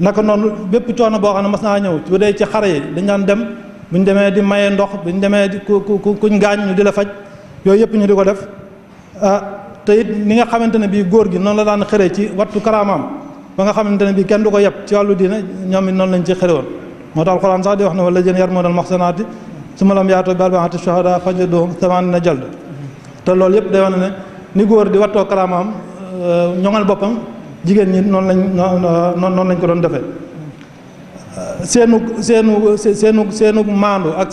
naka noonu bépp coono boo xam ne mas naa ñëw bu dee ci xare yi dañ daan dem bu ñu demee di maye ndox bu ñu demee di kuñ gaañ ñu di la faj yooyu yëpp ñu di ko def te it ni nga xamante ne bii góor gi noonu la daan xëre ci wattu karaamaam ba nga xamante ne bii kenn du ko yeb ci wàllu diine ñoom it noonu lañ ci xëre woon moo tax alxuraan sax di wax ne wala jën yarmuuna al-muhsanaati summa lam yaatu bi arbaati shuhadaa fajliduhum thamaaniina jalda te loolu yëpp day wane ne ni góor di wattoo karaamaam ñoŋal boppam jigéen ñi noonu lañ ko doon defee seenu maandu ak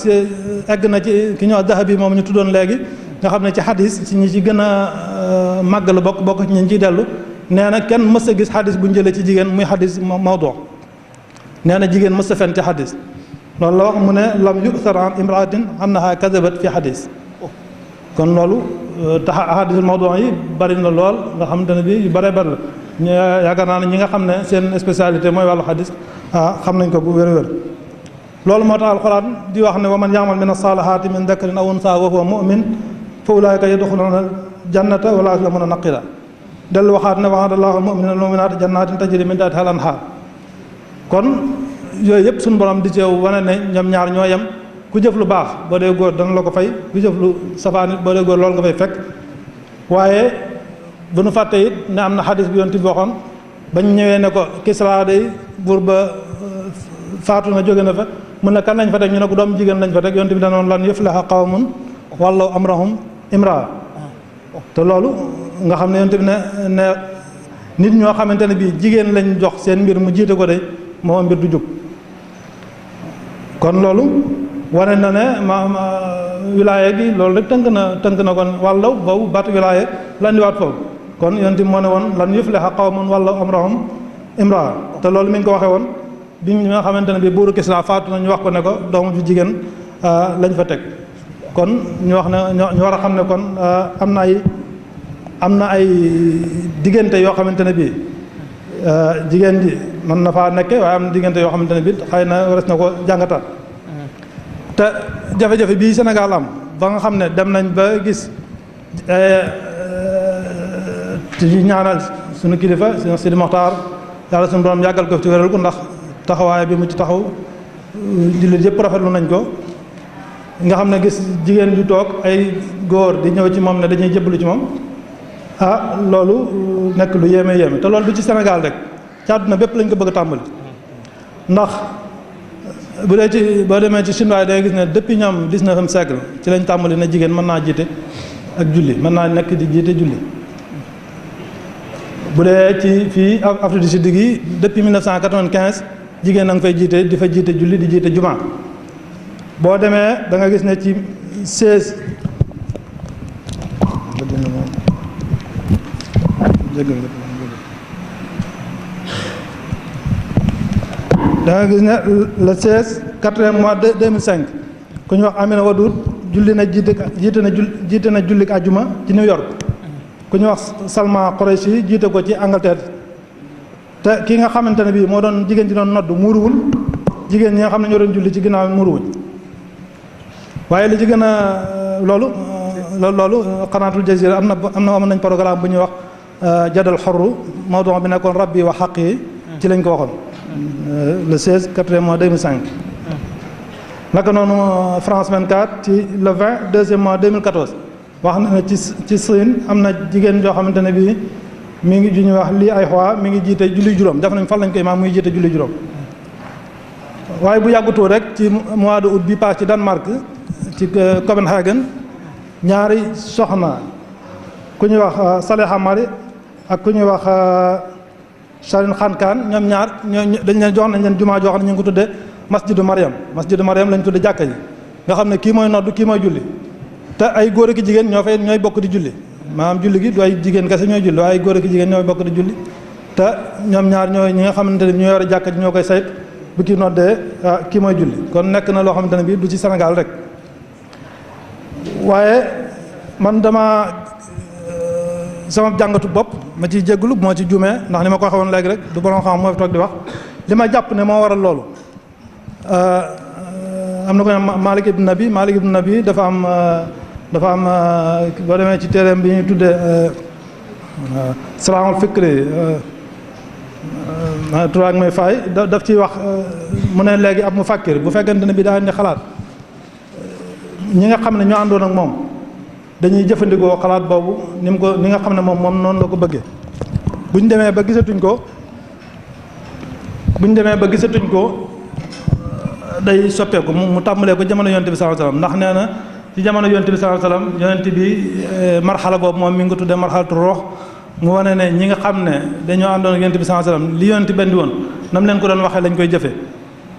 egg na ci ki ñoo Dahabi moom ñu tuddoon léegi nga xam ne ci xadis ci ñi ci gën a màgg la bokk ci ñi ciy dellu nee na kenn mës a gis xadis bu ñu jëlee ci jigéen muy xadis mawdu nee na jigéen mës a fen ci xadis loolu la wax mu ne lam yu'thar an imraatin annaha kadabat fi xadis kon loolu tax xadisul mawdu yi bari na lool nga xamante ne bi yu bëree bëri la yaakaar naa ne ñi nga xam ne seen spécialité mooy wàllu xadis xam nañ ko bu wér-wér loolu moo tax alxuraan di wax ne wa man ya'mal min as-saalihaati min dakarin aw unsaa wa huwa mu'min fa ulaa'ika yadxuluuna jannata wa laa yuzlamuuna naqiira dellu waxaat ne wa'ada llaahu al-mu'miniina wal mu'minaati jannaatin tajrii min tahtihaa al-anhaar kon yooyu yëpp suñu borom di ci wane ne ñoom ñaar ñoo yem ku jëf lu baax boo dee góor dana la ko fay ku jëf lu safaan it boo dee góor loolu nga fay fekk waaye bu nu fàtte it ne am na xadis bi yonent bi waxoon bañ ñëwee ne ko Kisra day buur ba faatu na jóge na fa mun na kan lañ fa teg ñu ne ko doom jigéen lañ fa teg yonent bi danoon lan yufliha qawmun wallaw amrahum imraa te loolu nga xam ne yonent bi ne nit ñoo xamante ne bii jigéen lañ jox seen mbir mu jiite ko de moo mbir du jóg kon loolu wane na ne wilaaya gi loolu rek tënk na kon wàllaw boobu baatu wilaaya la ndiwaat foofu kon yonent bi moo ne woon lan yufliha qawmun wallaw amrahum imraa te loolu mi ngi ko waxee woon bi nga xamante ne bii buuru Kisra faatu na ñu wax ko ne ko doomu ju jigéen lañ fa teg kon ñu wax ne ñu war a xam ne kon am na ay diggante yoo xamante ne bii jigéen ji mën na faa nekke waaye am na diggante yoo xamante ne bii xëy na wares na ko jàngataat te jafe-jafe bii Sénégal am ba nga xam ne dem nañ ba gis ci ñaanal suñu kilifa suñu Sidi Moxtaar yàlla suñu borom yàggal ko ci wéral ko ndax taxawaay bi mu ci taxaw jullit yëpp rafetlu nañ ko nga xam ne gis jigéen ju toog ay góor di ñëw ci moom ne dañuy jébbalu ci moom loolu nekk lu yéeme te loolu du ci Sénégal rek ci àdduna bépp lañ ko bëgg a tàmbali ndax bu dee ci boo demee ci chinois day gis ne depuis ñoom 19e siècle ci lañ tàmbali ne jigéen mën naa jiite ak julli mën naa nekk di jiite julli bu dee ci fii Afrique du Sud gi depuis 1995 jigéen a nga fay jiite di fa jiite julli di jiite juma boo demee da nga gis ne ci 16 da nga gis ne le 16 4e mois de 2005 ku ñu wax Amina Wadoud julli na jiite na jullik àjjuma ci New York ku ñu wax Salma Qureshi jiite ko ci Angleterre te ki nga xamante ne bii moo doon jigéen ji doon nodd muuruwul jigéen ñi nga xam ne ñoo doon julli ci ginnaaw muuruwuñ waaye li ci gën a loolu Qanaatul Jazeera am nañ programme bu ñuy wax jadal xorru mawdu bi nekkoon rabbi wa xaq yi ci lañ ko waxoon le 16 4e mois 2005 naka noonu France 24 ci le 20 2e mois 2014 wax na ne ci Siin am na jigéen joo xamante ne bii mi ngi ju ñuy wax lii ay xwaa mi ngi jiite julli juróom def nañ fan lañ ko imaam muy jiite julli juróom waaye bu yàggutoo rek ci mois de août bi paas ci Danemark ci Copenhagen ñaari soxna ku ñuy wax Saleha Mari ak ku ñuy wax Sharin Khankan ñoom ñaar dañ leen jox nañ leen jumaa joo xam ne ñu ngi ko tudde masjidu Mariam lañ tudde jàkka ji nga xam ne kii mooy nodd kii mooy julli te ay góor ak jigéen ñooy bokk di julli maanaam julli gi du ay jigéen kese ñooy julli waaye ay góor ak jigéen ñooy bokk di julli te ñoom ñaar ñooy ñi nga xamante ne ñoo yore jàkka ji ñoo koy sayt bu kii noddee kii mooy julli kon nekk na loo xamante ne bii du ci Sénégal rek waaye man dama sama jàngatu bopp ma ciy jégglu bu ma ci juumee ndax ni ma ko waxee woon léegi rek du borom xam moo fi toog di wax li ma jàpp ne moo waral loolu am na ko ne Malik ibn Nabi dafa am boo demee ci téereem bi ñuy tuddee salaamul fikri turaak may faay daf ciy wax mu ne léegi ab mu fàkkir bu fekkente ne bi daa indi xalaat ñi nga xam ne ñoo àndoon ak moom dañuy jëfandikoo xalaat boobu ni nga xam ne moom noonu la ko bëggee bu ñu demee ba gisatuñ ko day soppeeku mu tàmbalee ko jamono yonent bi sallallahu alayhi wasallam ndax nee na ci jamono yonent bi sallallahu alayhi wasallam yonent bi marxala boobu moom mi ngi ko tuddee marxalatu ruux mu wane ne ñi nga xam ne dañoo àndoon ak yonent bi sallallahu alayhi wasallam li yonent bendi woon nam leen ko doon waxee lañ koy jëfee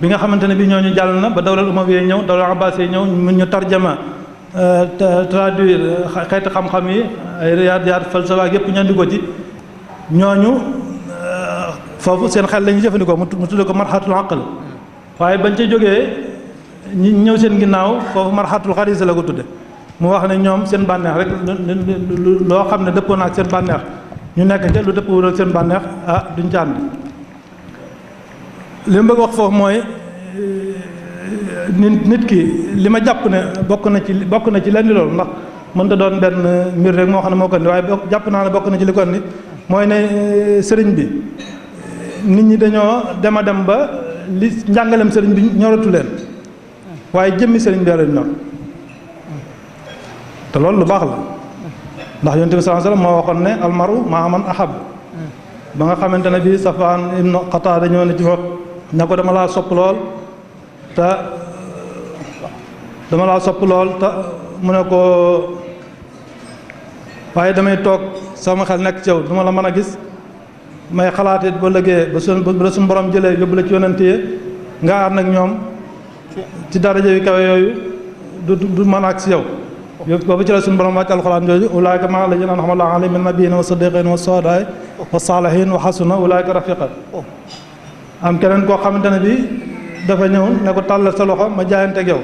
bi nga xamante ne bi ñooñu jàll na ba dawlal umawiya ñëw dawlal abbasiya ñëw ñu tarjama traduire xeeti xam-xam yi ay riyaad falsafa ak yëpp ñu andi ko ci ñooñu foofu seen xel la ñuy jëfandikoo mu tudde ko marxalatul aql waaye bañ ca jógee ñi ñëw seen ginnaaw foofu marxalatul xarisa la ko tudde mu wax ne ñoom seen bànneex rek loo xam ne dëppoo na ak seen bànneex ñu nekk ca lu dëppoo ak seen bànneex duñ ca ànd li ma bëgg wax foofu mooy nit ki li ma jàpp ne bokk na ci lenn loolu ndax mënta doon benn mbir rek moo xam ne moo ko indi waaye jàpp naa ne bokk na ci li ko indi mooy ne sëriñ bi nit ñi dañoo dem ba li njàngalem sëriñ bi ñoratu leen waaye jëmmi sëriñ bi leen ñor te loolu lu baax la ndax yonent bi sallallahu alayhi wasallam moo waxoon ne almaru maa man ahab ba nga xamante ne bii Safwaan ibnu Qataada ñëw na ci fa ne ko dama laa sopp lool te mu ne ko waaye damay toog sama xel nekk ci yow du ma la mën a gis may xalaat it ba lëgee ba suñu borom jëlee yóbbu la ci yonent yi nga ànd ak ñoom ci daraja yu kawe yooyu du mën a ak si yow boobu ci la suñu borom wàcc alxuraan jooju ulaayka maa allaziina an'ama Allaahu alayhim mina nabiyyiina wa siddiqiina wa shuhadaa wa saalihiin wa hasuna ulaayka rafiiqa am keneen koo xamante ne bii dafa ñëw ne ko tàllal sa loxo ma jaayante ak yow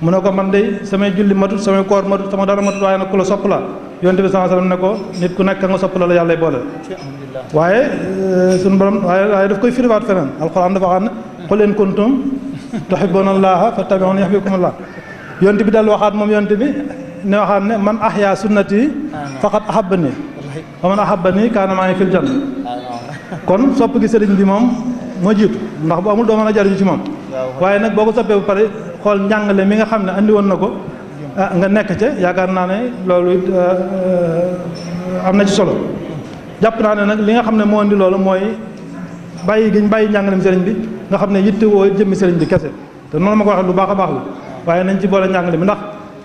mu ne ko man de samay julli matut samay koor matut sama dara matut waaye nag ku la sopp la yonent bi sallallahu alayhi wasallam ne ko nit ku nekk nga sopp la yàlla boole waaye suñu borom waaye daf koy firiwaat feneen alxuraan dafa xam ne qul in kuntum tuhibbuuna Allaaha fattabi'uunii yuhbibkumullaah yonent bi dal waxaat moom yonent bi ne waxaat ne man ahyaa sunnati faqad ahabbanii wa man ahabbanii kaana ma'i fil janna kon sopp gi sëriñ bi moom moo jiitu ndax bu amul doo mën a jariñu ci moom waaye nag boo ko soppee bu pare xool njàngale mi nga xam ne andi woon na ko nga nekk ca yaakaar naa ne loolu am na ci solo jàpp naa ne nag li nga xam ne moo andi loolu mooy bàyyi giñ bàyyi njàngalem sëriñ bi nga xam ne yitte woo jëmmi sëriñ bi kese te noonu ma ko waxee lu baax a baax la waaye nañ ci boole njàngale mi ndax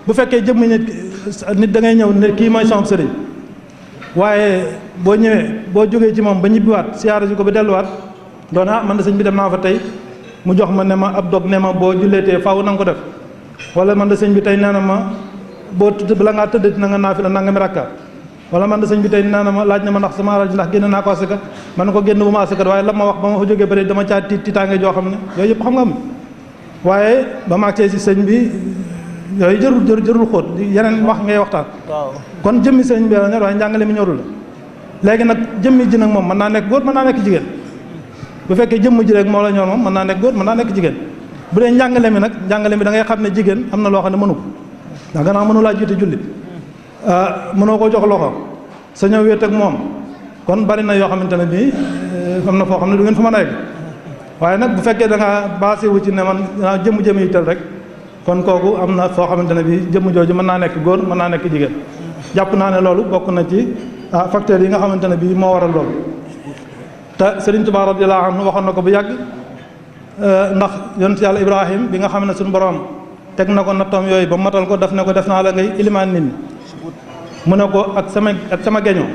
bu fekkee jëmmi nit da ngay ñëw ne kii mooy sama sëriñ waaye boo ñëwee boo jógee ci moom ba ñibbiwaat siyaare si ko ba delluwaat doon man de sëñ bi dem naa fa tey mu jox ma ne ma ab dog ne ma boo julleetee faaw na nga ko def wala man de sëñ bi tey nee na ma boo bala ngaa tëddati na nga naafila nangami rakka wala man de sëñ bi tey nee na ma laaj na ma ndax sama alal ji ndax génn naa ko asaka man ko génn bu ma asaka waaye la ma wax ba ma fa jógee bëri dama caa tiitaange joo xam ne yooyu yëpp xam nga am waaye ba ma agsee si sëñ bi yooyu jërul xóot yeneen wax ngay waxtaan kon jëmmi sëñ bi la ñor waaye njàngale mi ñorul la léegi nag jëmmi ji nag moom mën naa nekk góor mën naa nekk jigéen bu fekkee jëmm ji rek moo la ñor moom mën naa nekk góor mën naa nekk jigéen bu dee njàngale mi nag njàngale mi da ngay xam ne jigéen am na loo xam ne mënu ko ndax gannaaw mënu laa jiite julli mënoo ko jox loxo sa ñëw wéet ak moom kon bari na yoo xamante ne bii am na foo xam ne du ngeen fa mën a yegg waaye nag bu fekkee da nga basé wu ci ne man jëmm yi tel rek kon kooku am na foo xamante ne bii jëmm jooju mën naa nekk góor mën naa nekk jigéen jàpp naa ne loolu bokk na ci facteurs yi nga xamante ne bii moo waral loolu te Sëriñ Tuubaa radiyallaahu anhu waxoon na ko bu yàgg ndax yonent yàlla Ibrahim bi nga xam ne suñu borom teg na ko nattoom yooyu ba matal ko def ne ko def naa la ngay ilimaan nit ñi mu ne ko ak sama geño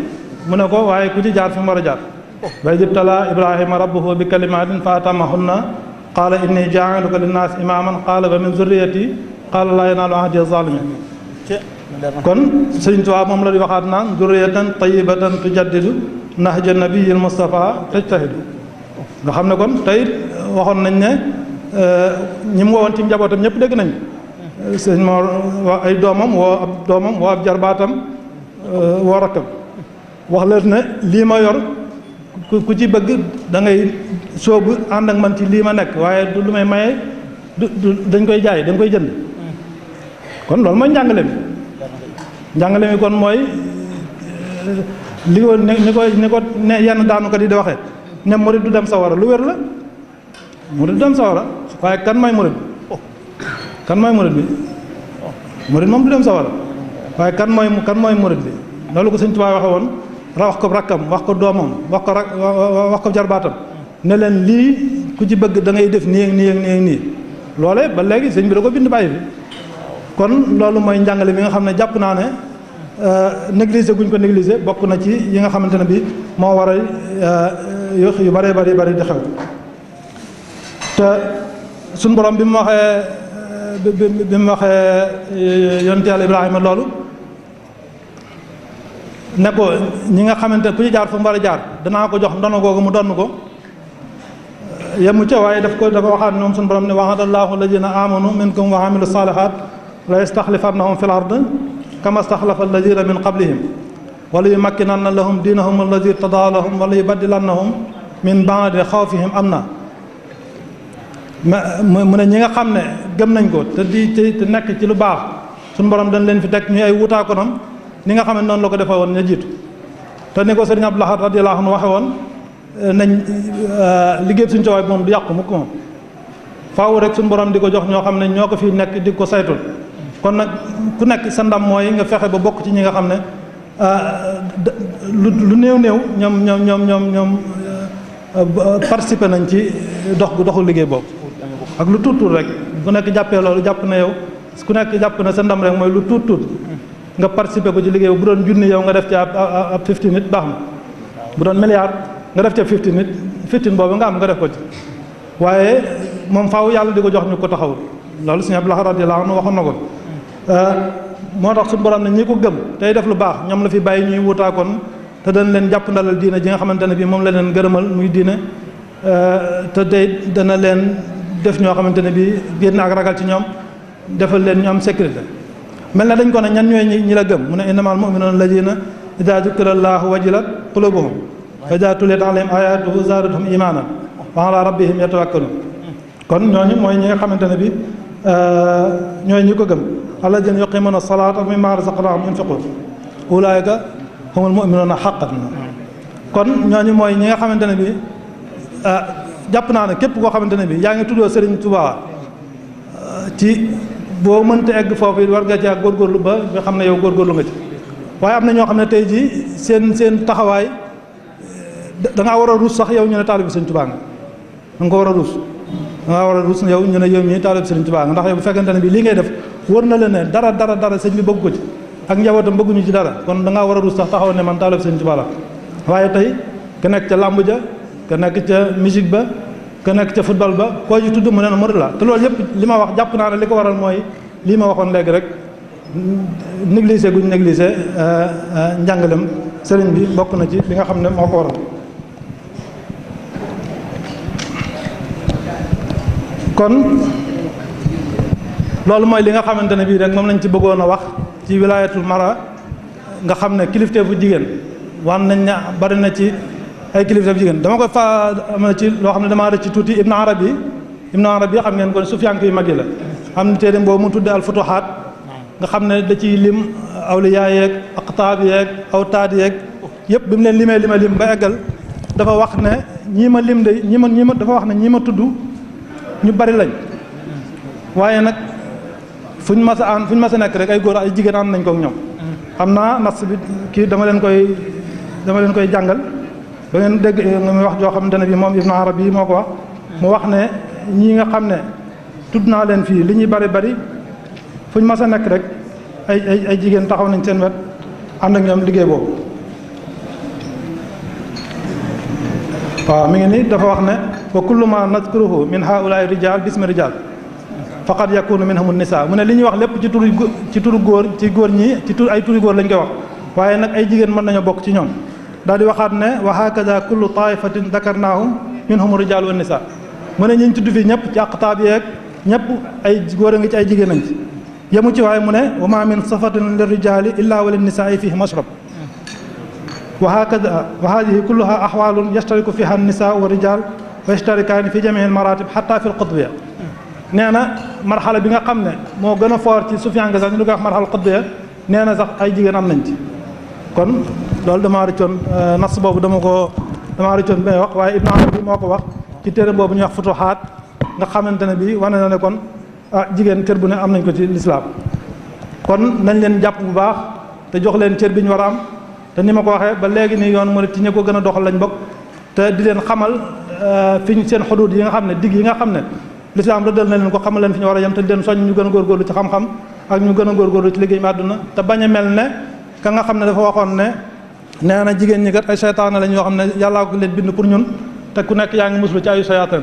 mu ne ko waaye ku ci jaar fi mu war a jaar wa iz ibtalaa Ibrahima rabbuhu bi kalimaatin fa atammahunna qaala inni jaa'iluka linnaasi imaaman qaala wa min zurriyyati qaala laa yanaalu ahdi zaalimiin kon Sëriñ Tuubaa moom la di waxaat naan zurriyatan tayyibatan tujaddidu nahja nabiyil Mustafa tajtahidu nga xam ne kon tey waxoon nañ ne ñi mu woowoon ci njabootam ñëpp dégg nañ sëñ Mor ay doomam woo ab jarbaatam woo rakkam wax leen ne lii ma yor ku ci bëgg da ngay soobu ànd ak man ci lii ma nekk waaye du lu may maye dañ koy jaay dañ koy jënd kon loolu mooy njàngale mi kon mooy li ko ne yenn daanu ko di waxee ne murid du dem sawara lu wér la murid du dem sawara waaye kan mooy murid bi murid moom du dem sawara waaye kan mooy murid bi loolu ko Sëñ Tuubaa waxe woon wax ko rakkam wax ko doomam wax ko jarbaatam ne leen lii ku ci bëgg da ngay def nii ak nii ak nii ak nii loole ba léegi sëñ bi da ko bind bàyyi bi kon loolu mooy njàngale mi nga xam ne jàpp naa ne négligé guñ ko négligé bokk na ci yi nga xamante ne bi moo war a yu bëree bëri di xew te suñ borom bi mu waxee yonent Yàlla Ibrahima loolu ne ko ñi nga xamante ku ci jaar fu mu war a jaar danaa ko jox ndono googu mu donn ko yemu ca waaye dafa waxaat moom suñu borom ne wa'adallaahu allaziina aamanu minkum wa amilu saalihaat la yastaxlifannahum fil ard kama staxlafa allaziina min qablihim wala yumakkinanna lahum diinahum allazi irtadaa lahum wala yubaddilannahum min ba'di xawfihim amna mu ne ñi nga xam ne gëm nañ ko te nekk ci lu baax suñu borom dañ leen fi teg ñu ay wutaakonam ni nga xam ne noonu la ko defee woon ña jiitu te ni ko sëriñ Abdul Ahad radiyallaahu anhu waxe woon nañ liggéey suñu coowaay moom du yàqu mukk moom faaw rek suñu borom di ko jox ñoo xam ne ñoo ko fi nekk di ko saytul kon nag ku nekk sa ndam mooy nga fexe ba bokk ci ñi nga xam ne lu néew ñoom participer nañ ci doxu liggéey boobu ak lu tuut rek ku nekk jàppee loolu jàpp na yow ku nekk jàpp na sa ndam rek mooy lu tuut nga participer ko ci liggéey bu doon junni yow nga def ci ab 15 nit baax na bu doon milliard nga def ci 15 nit 15 boobu nga am nga def ko ci waaye moom faaw yàlla di ko jox ñu ko taxawul loolu Sëñ Abdou Lahad radiyallahu anhu waxoon na ko moo tax suñu borom ne ñi ko gëm tey def lu baax ñoom la fi bàyyi ñuy wutaakoon te dañ leen jàpp ndalal diine ji nga xamante ne bii moom la leen gërëmal muy diine te tey dana leen def ñoo xamante ne bii génn ak ragal ci ñoom defal leen ñu am sécurité mel na dañ ko ne ñan ñooy ñi la gëm mu ne innamal mu'minuuna allaziina izaa zukira llaahu wajilat quluubuhum wa izaa tuliyat alayhim aayaatuhu zaadathum iimaanan wa alaa rabbihim yatawakkaluun kon ñooñu mooy ñi nga xamante ne bii ñooy ñi ko gëm allaziina yuqiimuuna salaata wa mimmaa razaqnaahum yunfiquun ulaa'ika humul mu'minuuna haqqan kon ñooñu mooy ñi nga xamante ne bii jàpp naa ne képp koo xamante ne bii yaa ngi tuddoo Serigne Touba ci boo mënta egg foofu war nga ci ak góorgóorlu ba nga xam ne yow góorgóorlu nga ci waaye am na ñoo xam ne tey jii seen taxawaay da ngaa war a ruus sax yow ñu ne taalibu Serigne Touba nga da nga ko war a ruus da ngaa war a ruus yow ñu ne yow mii taalibu Serigne Touba nga ndax yow bu fekkente ne bii lii ngay def wër na la ne dara sëñ bi bëgg ko ci ak njabootam bëgguñu ci dara kon da ngaa war a ruus sax taxaw ne man taalibu Serigne Touba la waaye tey ka nekk ca làmb ja ka nekk ca musique ba ka nekk ca football ba koo ci tudd mu ne murid la te loolu yëpp li ma wax jàpp naa ne li ko waral mooy lii ma waxoon léegi rek négligé guñ négligé njàngalem sëriñ bi bokk na ci li nga xam ne moo ko waral kon loolu mooy li nga xamante ne bii rek moom lañ ci bëggoon a wax ci wilaayatul mara nga xam ne kilifteefu jigéen wan nañ ne bari na ci ay kilifteefu jigéen dama koy am na ci loo xam ne damaa rëcc ci tuuti Ibn Arabi xam ngeen ko sufiyanke yu mag yi la am na téere boobu mu tudde al futuhaat nga xam ne da ciy lim awliyaa yeeg aqtaab yeeg awtaad yeeg yëpp bi mu leen lim ba eggal dafa wax ne ñii ma lim de ñi ma dafa wax ne ñii ma tudd ñu bari lañ waaye nag fuñ mas a nekk rek ay góor ay jigéen ànd nañ ko ak ñoom xam naa nas bi kii dama leen koy jàngal ba ngeen dégg nga muy wax joo xamante ne bi moom Ibn Arabi moo ko wax mu wax ne ñii nga xam ne tudd naa leen fii li ñuy bari fuñ mas a nekk rek ay jigéen taxaw nañ seen wet ànd ak ñoom liggéey boobu waaw mi ngi ni dafa wax ne wa kullu ma nazkuruhu min haulaai rijal bismi rijal faqad yakunu minhum nisa mu ne li ñuy wax lépp ci turu góor ñi ay turi góor lañ koy wax waaye nag ay jigéen mën nañoo bokk ci ñoom daal di waxaat ne wa hakada kullu taifatin dakarnaahum minhum rijal wa nisa mu ne ñiñ tudd fii ñëpp ci aqtaab yeeg ñëpp ay góor a ngi ci ay jigéen nañ ci yemu ci waaye mu ne wa ma min safatin lir rijali illa wa lin nisaai fihi mashrab wa hakada wa hadihi kulluha ahwalun yashtariku fiha an-nisaa wa rijal wa yashtarikaani fi jamii al-maratib hatta fi al-qutbiyya nee na marxala bi nga xam ne moo gën a foor ci sufiyanke sax ñu di ko wax marxala qutbiyya nee na sax ay jigéen am nañ ci kon loolu damaa rëccoon nas boobu damaa rëccoon bay wax waaye Ibn Arabi moo ko wax ci téere boobu ñuy wax futuhaat nga xamante ne bii wane na ne kon jigéen cër bu ne am nañ ko ci lislaam kon nañ leen jàpp bu baax te jox leen cër bi ñu war a am te ni ma ko waxee ba léegi nii yoon mu ne ci ñi ko gën a doxal lañ bokk te di leen xamal fi ñu seen xuduud yi nga xam ne digg yi nga xam ne lislaam rëddal na leen ko xamal leen fi ñu war a yem te di leen soññ ñu gën a góorgóorlu ci xam-xam ak ñu gën a góorgóorlu ci liggéey mi àdduna te bañ a mel ne ka nga xam ne dafa waxoon ne nee na jigéen ñi kat ay seytaane lañ yoo xam ne yàllaa ko leen bind pour ñun te ku nekk yaa ngi muslu ci ayu sayaatin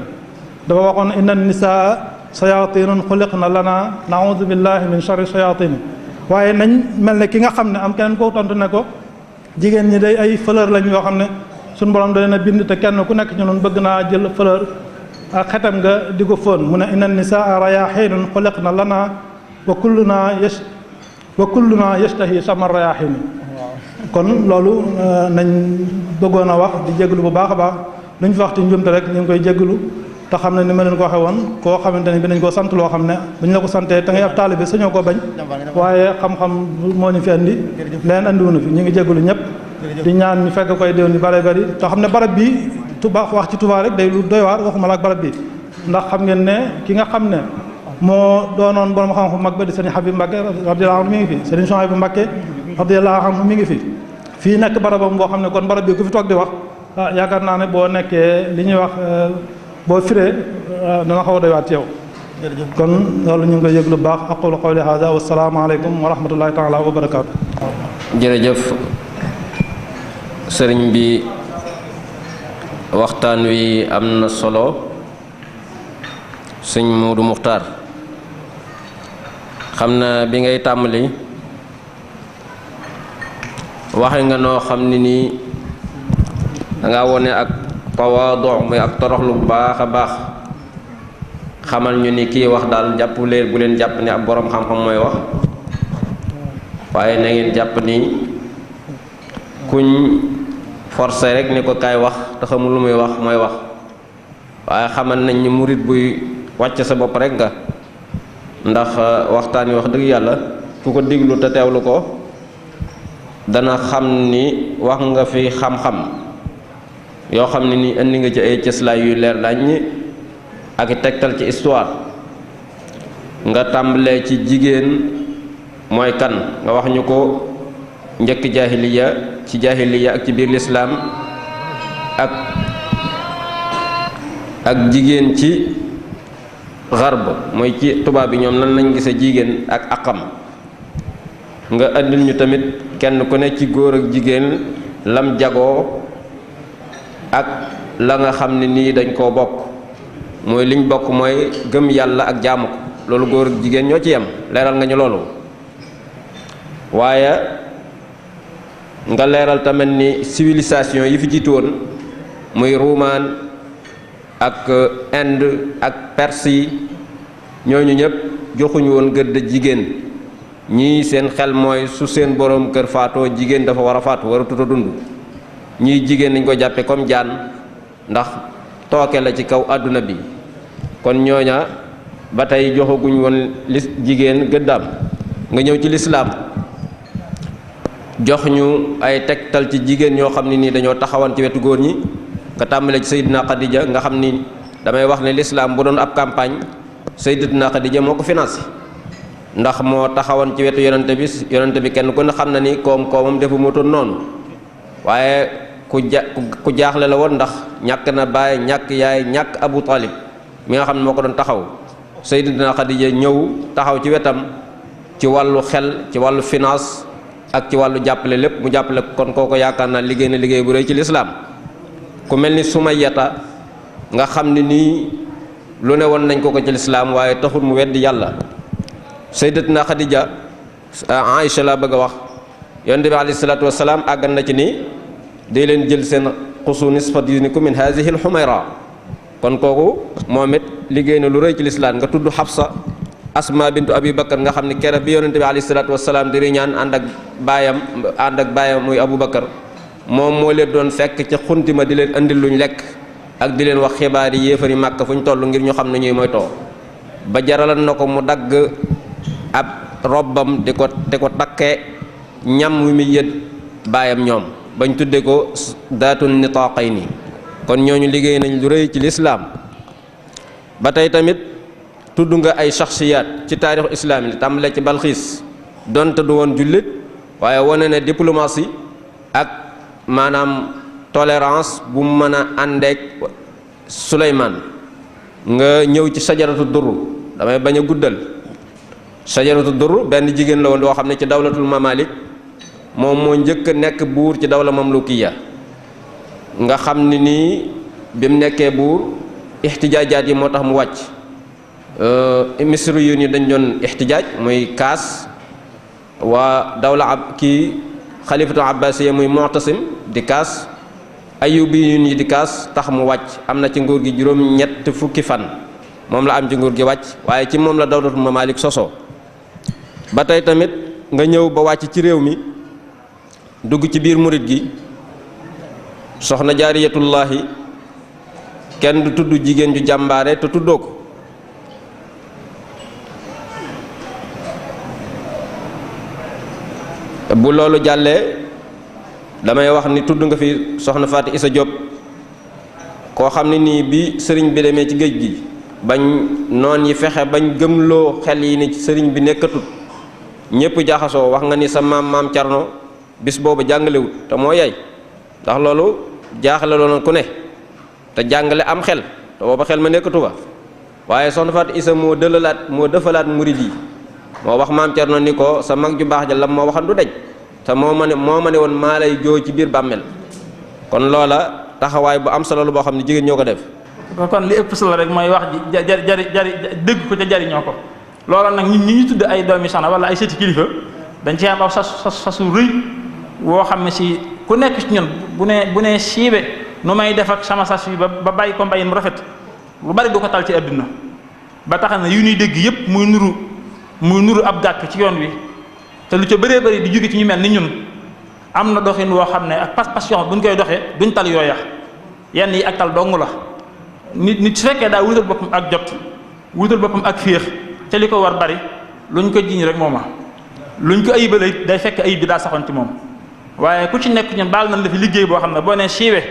dafa waxoon inna nisaa sayaatinun xuliqna lana naudu billahi min charri sayaatin waaye nañ mel ne ki nga xam ne am keneen ko tontu ne ko jigéen ñi day ay fleur lañ yoo xam ne suñu borom da leen a bind te kenn ku nekk ñu noonu bëgg naa jël fleur ak xetam nga di ko fóon mu ne inna nisaa rayaxinun xuliqna lana wa kulluna yashtahi sama rayaxini kon loolu nañ bëggoon a wax di jégalu bu baax a baax luñ fi wax ci njumte rek ñu ngi koy jégalu te xam ne ni ma leen ko waxee woon koo xamante ne bi nañ koo sant loo xam ne buñ la ko santee te ngay ab taalibe sañoo koo bañ waaye xam-xam moo ñu fi andi leen andiwunu fi ñu ngi jégalu ñëpp di ñaan ñu fekk koy déwén yu bare bari te xam ne barab bi Tuubaa wax ci Tuubaa rek day lu doy waar waxuma la ak barab bi ndax xam ngeen ne ki nga xam ne moo doonoon borom xam-xam mag ba di sëriñ Habib Mbacké radiyallahu anhu mi ngi fi sëriñ Souhaïbou Mbacké radiyallahu anhu mi ngi fi fii nekk barabam boo xam ne kon barab bi ku fi toog di wax yaakaar naa ne boo nekkee li ñuy wax boo firee dana xaw a doy waat ci yow. kon loolu ñu ngi koy yëg lu baax aqulu qawli hada wa salaamu aleykum wa rahmatullahi taala wa barakaatu. jërëjëf sëriñ bi waxtaan wi am na solo sëñ Moodu Muxtaar xam na bi ngay tàmbali waxe nga noo xam ne nii danga wone ak tawaadu muy ak toroxlu bu baax a baax xamal ñu ni kii wax daal jàpp leen bu leen jàpp ni ab boroom xam-xam mooy wax waaye na ngeen jàpp ni kuñ forcé rek ni ko kaay wax te xamul lu muy wax mooy wax waaye xamal nañ ni murit buy wàcc sa bopp rek nga ndax waxtaan wi wax dëgg yàlla ku ko diglu te teewlu ko dana xam ni wax nga fi xam-xam yoo xam ne ni indi nga ci ay cëslaay yu leer dañ ak tegtal ci histoire nga tàmbalee ci jigéen mooy kan nga wax ñu ko njëkk jaahiliya ci jaahiliya ak ci biir lislaam ak jigéen ci xarb mooy ci tubaab bi ñoom nan lañ gise jigéen ak aqam nga andil ñu tamit kenn ku ne ci góor ak jigéen lam jagoo ak la nga xam ne nii dañ koo bokk mooy liñ bokk mooy gëm yàlla ak jaamu ko loolu góor ak jigéen ñoo ci yem leeral nga ñu loolu waaye nga leeral tamit ni civilisation yi fi jiitu woon muy ruumaan ak Inde ak Perse yi ñooñu ñëpp joxuñu woon gëdd jigéen ñii seen xel mooy su seen borom kër faatoo jigéen dafa war a faatu war a tuta dund ñii jigéen dañ ko jàppe comme jaan ndax tooke la ci kaw àdduna bi kon ñooña ba tey joxaguñ woon jigéen gëddaam nga ñëw ci lislaam jox ñu ay tegtal ci jigéen ñoo xam ne nii dañoo taxawan ci wetu góor ñi nga tàmbalee ci Seydina Khadija nga xam ni damay wax ne lislaam bu doon ab campagne Seydina Khadija moo ko financé ndax moo taxawan ci wetu yonente bi kenn ku ne xam na ni koom-koomam defu moo toon noonu waaye ku jaaxle la woon ndax ñàkk na baay ñàkk yaay ñàkk Abu Talib mi nga xam ne moo ko doon taxaw Seydina Khadija ñëw taxaw ci wetam ci wàllu xel ci wàllu finance ak ci wàllu jàppale lépp mu jàppale kon kooko yaakaar naa liggéey na liggéey bu rëy ci lislaam ku mel ni Sumayyata nga xam ne nii lu ne woon nañ ko ci lislaam waaye taxul mu weddi yàlla Sayyidatina Khadija Aïcha laa bëgg a wax yonent bi alayhi salaatu wasalaam àggan na ci ni day leen jël seen xusu nisfat yunikum min hazihi al-humayra kon kooku moom it liggéey na lu rëy ci lislaam nga tudd Xafsa Asma bintu Abi Bakar nga xam ne kere bi yonent bi alayhi salaatu wasalaam di riñaan ànd ak baayam muy Abu Bakar moom moo leen doon fekk ca xunti ma di leen andil luñ lekk ak di leen wax xibaar yi yéefari màkk fu ñu toll ngir ñu xam ne ñuy moytoo ba jaralan na ko mu dagg ab robbam di ko takkee ñam wi muy yët baayam ñoom bañ tudde ko daatun nitaaqayni kon ñooñu liggéey nañ lu rëy ci lislaam ba tey tamit tudd nga ay shaxsiyaat ci taarixu islaam yi tàmbalee ci Balxiis donte du woon jullit waaye wane ne diplomatie ak maanaam tolérance bu mu mën a àndeek Suleymaan nga ñëw ci sajaratu durr damay bañ a guddal sajaratu durr benn jigéen la woon doo xam ne ci dawlatul mamalik moom moo njëkk a nekk buur ci dawla mamlukiya nga xam ne nii bi mu nekkee buur ixtijaajaat yi moo tax mu wàcc misri yu ni dañ doon ixtijaaj muy kaas waa dawla xalifatu abbasiya muy mu'tasim di kaas ayubi yu ni di kaas tax mu wàcc am na ci nguur gi juróom-ñett fukki fan moom la am ci nguur gi wàcc waaye ci moom la dawlatul mamalik soso ba tey tamit nga ñëw ba wàcc ci réew mi dugg ci biir murit gi soxna jaariyatullaahi kenn du tudd jigéen ju jàmbaare te tuddoo ko bu loolu jàllee damay wax ni tudd nga fi soxna Faati Isa Diop koo xam ne nii bi sëriñ bi demee ci géej gi bañ noon yi fexe bañ gëmloo xel yi ni sëriñ bi nekkatut ñépp jaxasoo wax nga ni sa maam Cerno bis boobu jàngalewut te moo yay ndax loolu jaaxle loon ku ne te jàngale am xel te booba xel ma nekkatu fa waaye soxna Fatou Issa moo defalaat murid yi moo wax maam Cerno ni ko sa mag ju baax ja lam moo waxan du daj te moo ma ne woon maa lay jooy ci biir bàmmeel kon loola taxawaay bu am solo la boo xam ne jigéen ñoo ko def. kon li ëpp solo rek mooy wax ji jari dégg ko ca jariñoo ko loolu nag ñi ñu tudd ay doomi soxna wala ay sëti kilifa dañ ci am aw sasu rëy woo xam ne si ku nekk ci ñun bu ne siibe nu may def ak sama sas yi ba bàyyi ko mbayin mu rafet lu bari du ko tal ci àdduna ba tax na yu ñuy dégg yépp muy nuru ab gàkk ci yoon wi te lu ca bëree bëri di jóge ci ñu mel ni ñun am na doxin woo xam ne ak pas-pas yoo xam buñ koy doxee duñ tal yooya yenn yi ak tal dong la nit su fekkee daa wutal boppam ak jot wutal boppam ak féex te li ko war bari luñ ko jiñ rek mooma luñ ko ayibale day fekk ayib bi daa saxoon ci moom waaye ku ci nekk ñun baal nañ la fi liggéey boo xam ne boo nee siiwe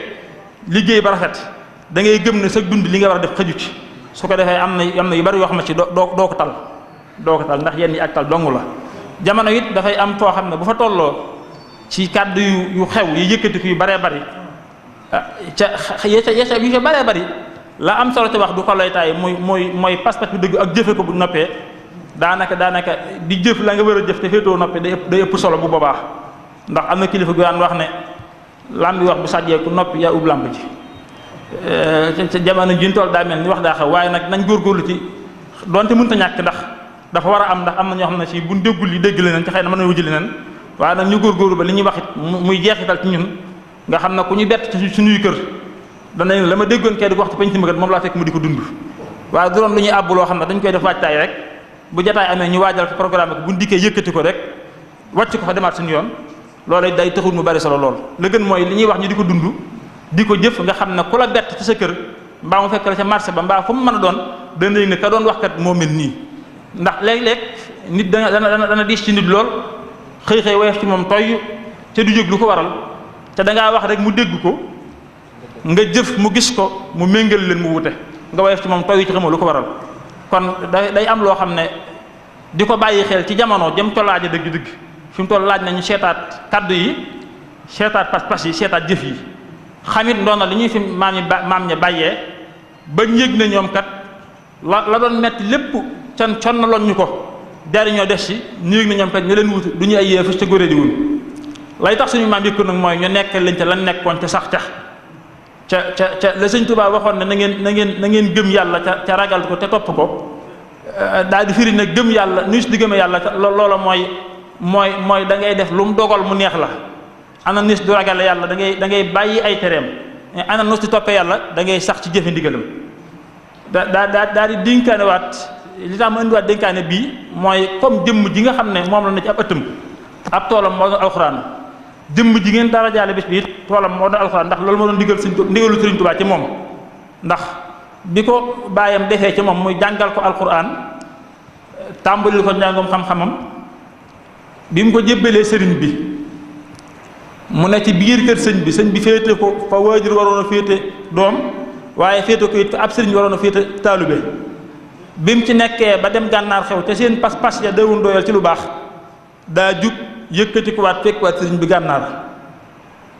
liggéey ba rafet da ngay gëm ne sa dund li nga war a def xëju ci su ko defee am na yu bari yoo xam ne ci doo ko tal ndax yenn yi ak tal dong la jamono it dafay am foo xam ne bu fa tolloo ci kàddu yu xew yi yëkkatiku yu baree bari yu ca baree bari la am solo ci wax du ko lay taay mooy pas-pas bi dëgg ak jëfe ko bu noppee daanaka di jëf la nga war a jëf te féetoo noppee day ëpp solo bu boobaa ndax am na kilifa gu daan wax ne lamb bi wax bu sàjjee ku noppi yaa ub lamb ji ca jamono ji ñu toll daa mel ni wax daa xew waaye nag nañ góorgóorlu ci donte mënta ñàkk ndax dafa war a am ndax am na ñoo xam ne si buñ déggul yi dégg leneen ci xëy na mën na wujj leneen waaye nag ñu góorgóorlu ba li ñuy wax it muy jeexital ci ñun nga xam ne ku ñu bett ci suñuy kër danañ la ma déggoon kee di ko wax ci penc mi kat moom laa fekk mu di ko dund waaye du doon lu ñuy àbb loo xam ne dañ koy def waajtaay rek bu jataay amee ñu waajal programme ko buñ dikkee yëkkati ko rek wàcc ko fa demaat suñu yoon loolu day taxul mu bari solo lool la gën mooy li ñuy wax ñu di ko dund di ko jëf nga xam ne ku la bett ci sa kër mbaa mu fekk la ca marché ba mbaa fu mu mën a doon dana yëg ne ka doon wax kat moo mel nii ndax léeg-léeg nit dana diis ci nit lool xëy woyof ci moom toy te du yëg lu ko waral te dangaa wax rek mu dégg ko nga jëf mu gis ko mu méngal leen mu wute nga woyof ci moom toy ci xamoo lu ko waral kon day am loo xam ne di ko bàyyi xel ci jamono jëm tolaaja dëgg-dëgg fi mu toll laaj nañu seetaat kaddu yi seetaat pas-pas yi seetaat jëf yi xamit ndoona li ñuy fi maam ña bàyyee ba yëg ne ñoom kat la doon metti lépp con na loon ñu ko jariñoo def si ñu yëg ne ñoom kat ñu leen wut du ñu ay yéefus ca góoré di wun lay tax suñu maam yëkk nag mooy ñu nekk lañ ca lan nekkoon ca sax ca la sëñ Tuubaa waxoon ne na ngeen gëm yàlla ca ragal ko te topp ko daal di firi ne gëm yàlla nus di gëme yàlla loola mooy da ngay def lu mu dogal mu neex la ana nus du ragal yàlla da ngay bàyyi ay tereem ana nus di toppee yàlla da ngay sax ci jëfe ndigalam daal di dénkaanewaat li tax ma indiwaat dénkaane bii mooy comme jëmm ji nga xam ne moom la na ci ab ëttam ab toolam moo doon alxuraan jëmm ji ngeen dara jaale bis bi it toolam moo doon alxuraan ndax loolu moo doon ndigalu Sëriñ Tuubaa ci moom ndax bi ko baayam defee ci moom muy jàngal ko alxuraan tàmbalil ko njàngum xam-xamam bi mu ko jébbalee sëriñ bi mu ne ci biir kër sëñ bi féete ko fa waajur waroon a féete doom waaye féete ko it fa ab sëriñ waroon a féete taalube bi mu ci nekkee ba dem gànnaar xew te seen pas-pas ya dawun doyal ci lu baax daa jug yëkkati ko waat fekk waat sëriñ bi gànnaar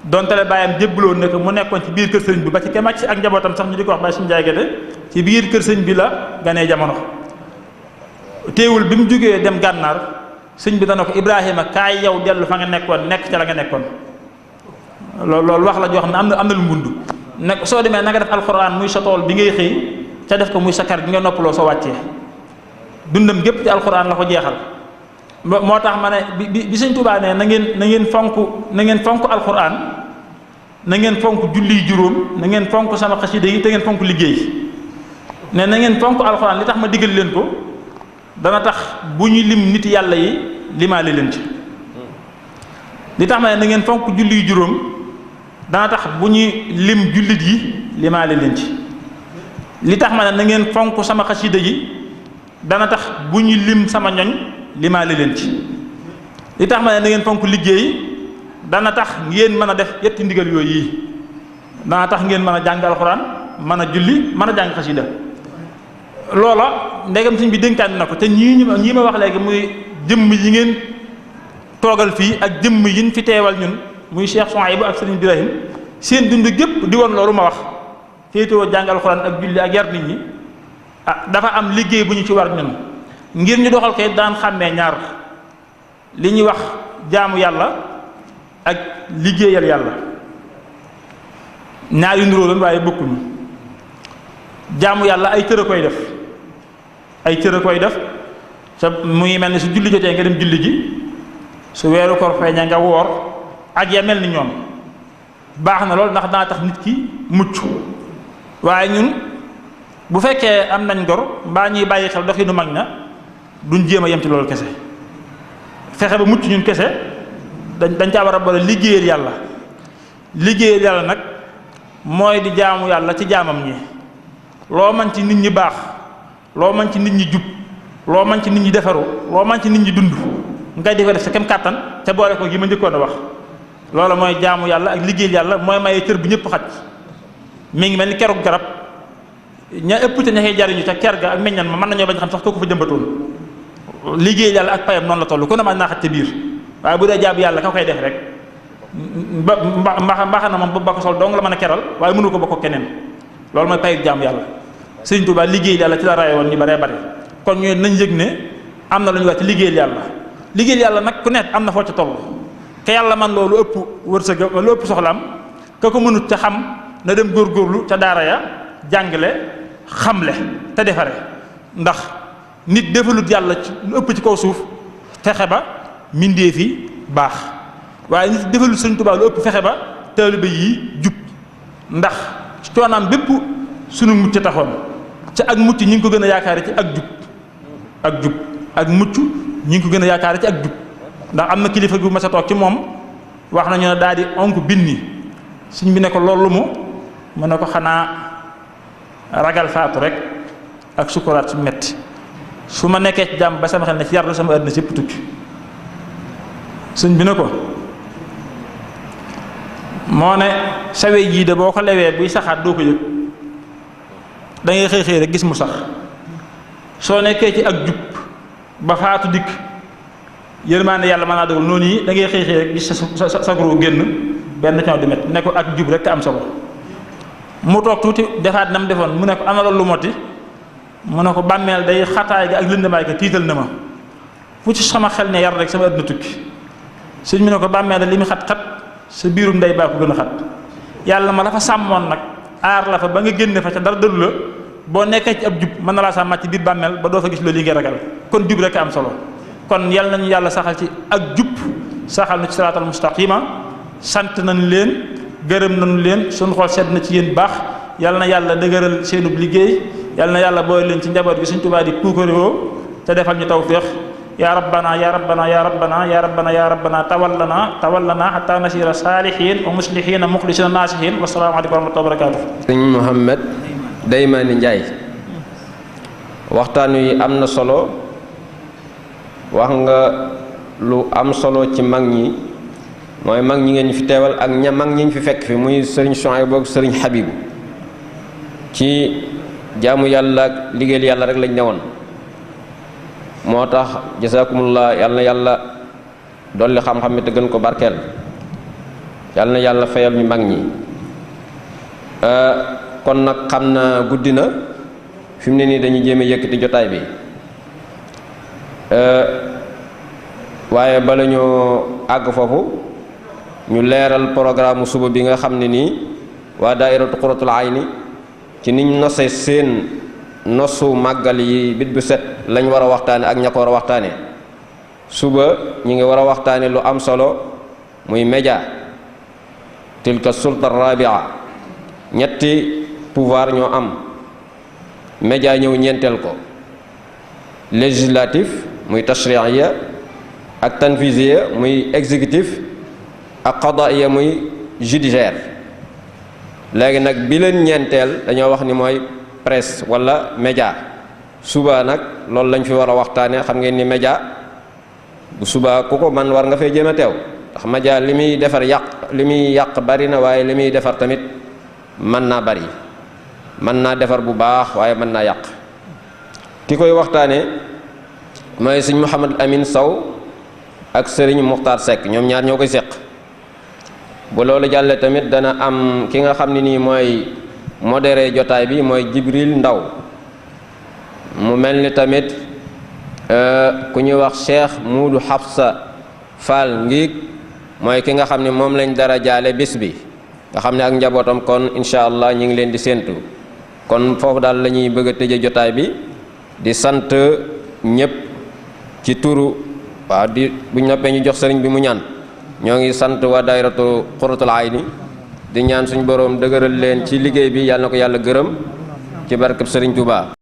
donte le bàyyam jébbaloon ne ko mu nekkoon ci biir kër sëriñ bi ba ci kemàcc ak njabootam sax ñu di ko wax bay suñu jaagete ci biir kër sëñ bi la ganee jamono teewul bi mu jógee dem gànnaar sëñ bi dana ko Ibrahima kaay yow dellu fa nga nekkoon nekk ca la nga nekkoon loolu wax la joo xam ne am na lu mbund ne soo demee na nga def alxuraan muy sa tool bi ngay xëy ca def ko muy sa kar gi nga noppaloo soo wàccee dundam gépp ci alxuraan la ko jeexal moo tax ma ne bi sëñ Tuubaa ne na ngeen fonk alxuraan na ngeen fonk julli juróom na ngeen fonk sama xasida yi te ngeen fonk liggéey ne na ngeen fonk alxuraan li tax ma digal leen ko dana tax bu ñu lim nit yàlla yi limaale leen ci li tax ma ne na ngeen fonk julli juróom dana tax bu ñuy lim jullit yi limaale leen ci li tax ma ne na ngeen fonk sama xasida yi dana tax bu ñuy lim sama ñoñ limaale leen ci li tax ma ne na ngeen fonk liggéey dana tax ngeen mën a def yetti ndigal yooyu yi dana tax ngeen mën a jàng alxuraan mën a julli mën a jàng xasida loola ndegam sëñ bi dénkaan na ko te ñii ma wax léegi muy jëmm yi ngeen toogal fii ak jëmm yin fi teewal ñun muy Cheikh Souhaïbou ak Serigne Ibrahim seen dund gépp di woon loolu ma wax féetewoo jàng alxuraan ak julli ak yar nit ñi dafa am liggéey bu ñu ci war ñun ngir ñu doxal koy daan xàmmee ñaar li ñuy wax jaamu yàlla ak liggéeyal yàlla ñaar yu nuroo lan waaye bokkuñu jaamu yàlla ay cër a koy def ay cër a koy def sa muy mel ni su julli jotee nga dem julli ji su weeru koor feeñee nga woor ak ya mel ni ñoom baax na lool ndax dana tax nit ki mucc waaye ñun bu fekkee am nañ gor mbaa ñuy bàyyi xel doxinu mag na duñ jéem a yem ci loolu kese fexe ba mucc ñun kese dañ caa war a boole liggéeyal yàlla liggéeyal yàlla nag mooy di jaamu yàlla ci jaamam ñi loo man ci nit ñi baax loo man ci nit ñi jub loo man ci nit ñi defaru loo man ci nit ñi dund ngay di ko def sa kem kàttan te boole ko gi ma njëkkoon a wax loolu mooy jaamu yàlla ak liggéeyal yàlla mooy maye cër bu ñëpp xaj mi ngi mel ni kerug garab ña ëpp te ña koy jariñu te ker ga ak meññan ma mën nañoo bañ xam sax kooku fa jëmbatoon liggéeyal yàlla ak payam noonu la toll ku ne mën naa xaj ca biir waaye bu dee jaabu yàlla ka koy def rek mbaax na moom ba ko sol dong la mën a keral waaye mënu ko bokk keneen loolu mooy payu jaamu yàlla Sëriñ Tuubaa liggéeyal yàlla ci la raye woon ñu baree bare kon ñu nañ yëg ne am na lu ñu wax ci liggéeyal yàlla liggéeyal yàlla nag ku nekk am na foo ca toll ke yàlla man loolu ëpp wërsëg lu ëpp soxlaam ka ko mënut ca xam na dem góorgóorlu ca daara ya jàngale xamle te defare ndax nit defalut yàlla ci lu ëpp ci kaw suuf fexe ba mbindeef yi baax waaye nit defalut Sëriñ Tuubaa lu ëpp fexe ba taalibe yi jub ndax coonaam bépp sunu mucc taxoon ca ak mucc ñi ngi ko gën a yaakaare ci ak jub ak mucc ñi ngi ko gën a yaakaare ci ak jub ndax am na kilifa gu ma sa toog ci moom wax nañu ne daal di onk binni suñ bi ne ko loolu mu ne ko xanaa ragal faatu rek ak sukuraat su metti su ma nekkee ci jàmm ba sama xel ne ci yar la sama àddina si yëpp tukki suñ bi ne ko moo ne sawe jii de boo ko lewee buy saxaat doo ko yëg da ngay xëy rek gis mu sax soo nekkee ci ak jub ba faatu dikk yërmaande yàlla mën naa dogal noonu yi da ngay xëy rek gis sa goro génn benn coono di met ne ko ak jub rek am solo mu toog tuuti defaat na mu defoon mu ne ko ana loolu lu moti mu ne ko bàmmeel day xataay ga ak lëndamaay ga tiital na ma fu ci sama xel ne yar rek sama àddina tukki sëñ mi ne ko bàmmeel da li mu xat-xat sa biirum ndey baa ko gën a xat yàlla ma la fa sàmmoon nag aar la fa ba nga génne fa ca dara dëlu la boo nekkee ci ab jub mën na laa sàmmaat ci biir bàmmeel ba doo fa gis loolu yi ngay ragal kon jub rek am solo kon yal nañu yàlla saxal ci ak jub saxal na ci siraatal mustaqima sant nañ leen gërëm nañu leen suñu xol sedd na ci yéen baax yal na yàlla dëgëral seenub liggéey yal na yàlla booy leen ci njaboot gi Sëriñ Tuubaa di puukarewoo te defal ñu tawféex ya rabbana ya rabbana ya rabbana ya rabbana ya rabbana tawallana hatta nasira salihin wa muslihina mukhlisina nasihin wa salaamu aleykum wa rahmatullahi wa barakatuh. Sëñ Mouhamed Daymani Njaay waxtaan wi am na solo wax nga lu am solo ci mag ñi mooy mag ñi ngeen fi teewal ak mag ñi ñu fi fekk fi muy sëriñ Souhaïbou ak sëriñ Habibou ci jaamu yàlla ak liggéeyal yàlla rek lañ newoon moo tax jazakumullah yàlla na yàlla dolli xam-xam mi te gën ko barkeel yàlla na yàlla fayal ñu mag ñi kon nag xam na guddi na fi mu ne nii dañuy jéem a yëkkati jotaay bi waaye bala ñoo àgg foofu ñu leeral programme suba bi nga xam ne nii waa daairatu Qurratul Ayni ci niñ nosee seen nosu màggal yi bit bu set lañ war a waxtaane ak ña ko war a waxtaane suba ñi ngi war a waxtaane lu am solo muy média tilka sulta rabia ñetti pouvoir ñoo am média ñëw ñeenteel ko législatif muy tashriiya ak tanfiziya muy exécutif ak qadaiya muy judiciaire léegi nag bi leen ñeenteel dañoo wax ni mooy presse wala média suba nag loolu lañ fi war a waxtaane xam ngeen ni média bu suba ku ko man war nga fay jéem a teew ndax média li muy defar li muy yàq bari na waaye li muy defar tamit mën naa bari mën naa defar bu baax waaye mën naa yàq ki koy waxtaane mooy sëñ Mouhamad Amin Sow ak sëriñ Muxtaar Seck ñoom ñaar ñoo koy seq. bu loolu jàllee tamit dana am ki nga xam ne nii mooy modéré jotaay bi mooy Jibril Ndaw mu mel ni tamit ku ñuy wax Cheikh Muudu Xafsa Fall Ngiig mooy ki nga xam ne moom lañ dara jaale bis bi nga xam ne ak njabootam kon incha allah ñu ngi leen di séentu kon foofu daal la ñuy bëgg a tëje jotaay bi di sant ñëpp ci turu waaw di bu ñu noppee ñu jox sëriñ bi mu ñaan ñoo ngi sant waa daayiratu Qurratul Ayni di ñaan suñu boroom dëgëral leen ci liggéey bi yàlla na ko yàlla gërëm ci barkeb sëriñ Touba.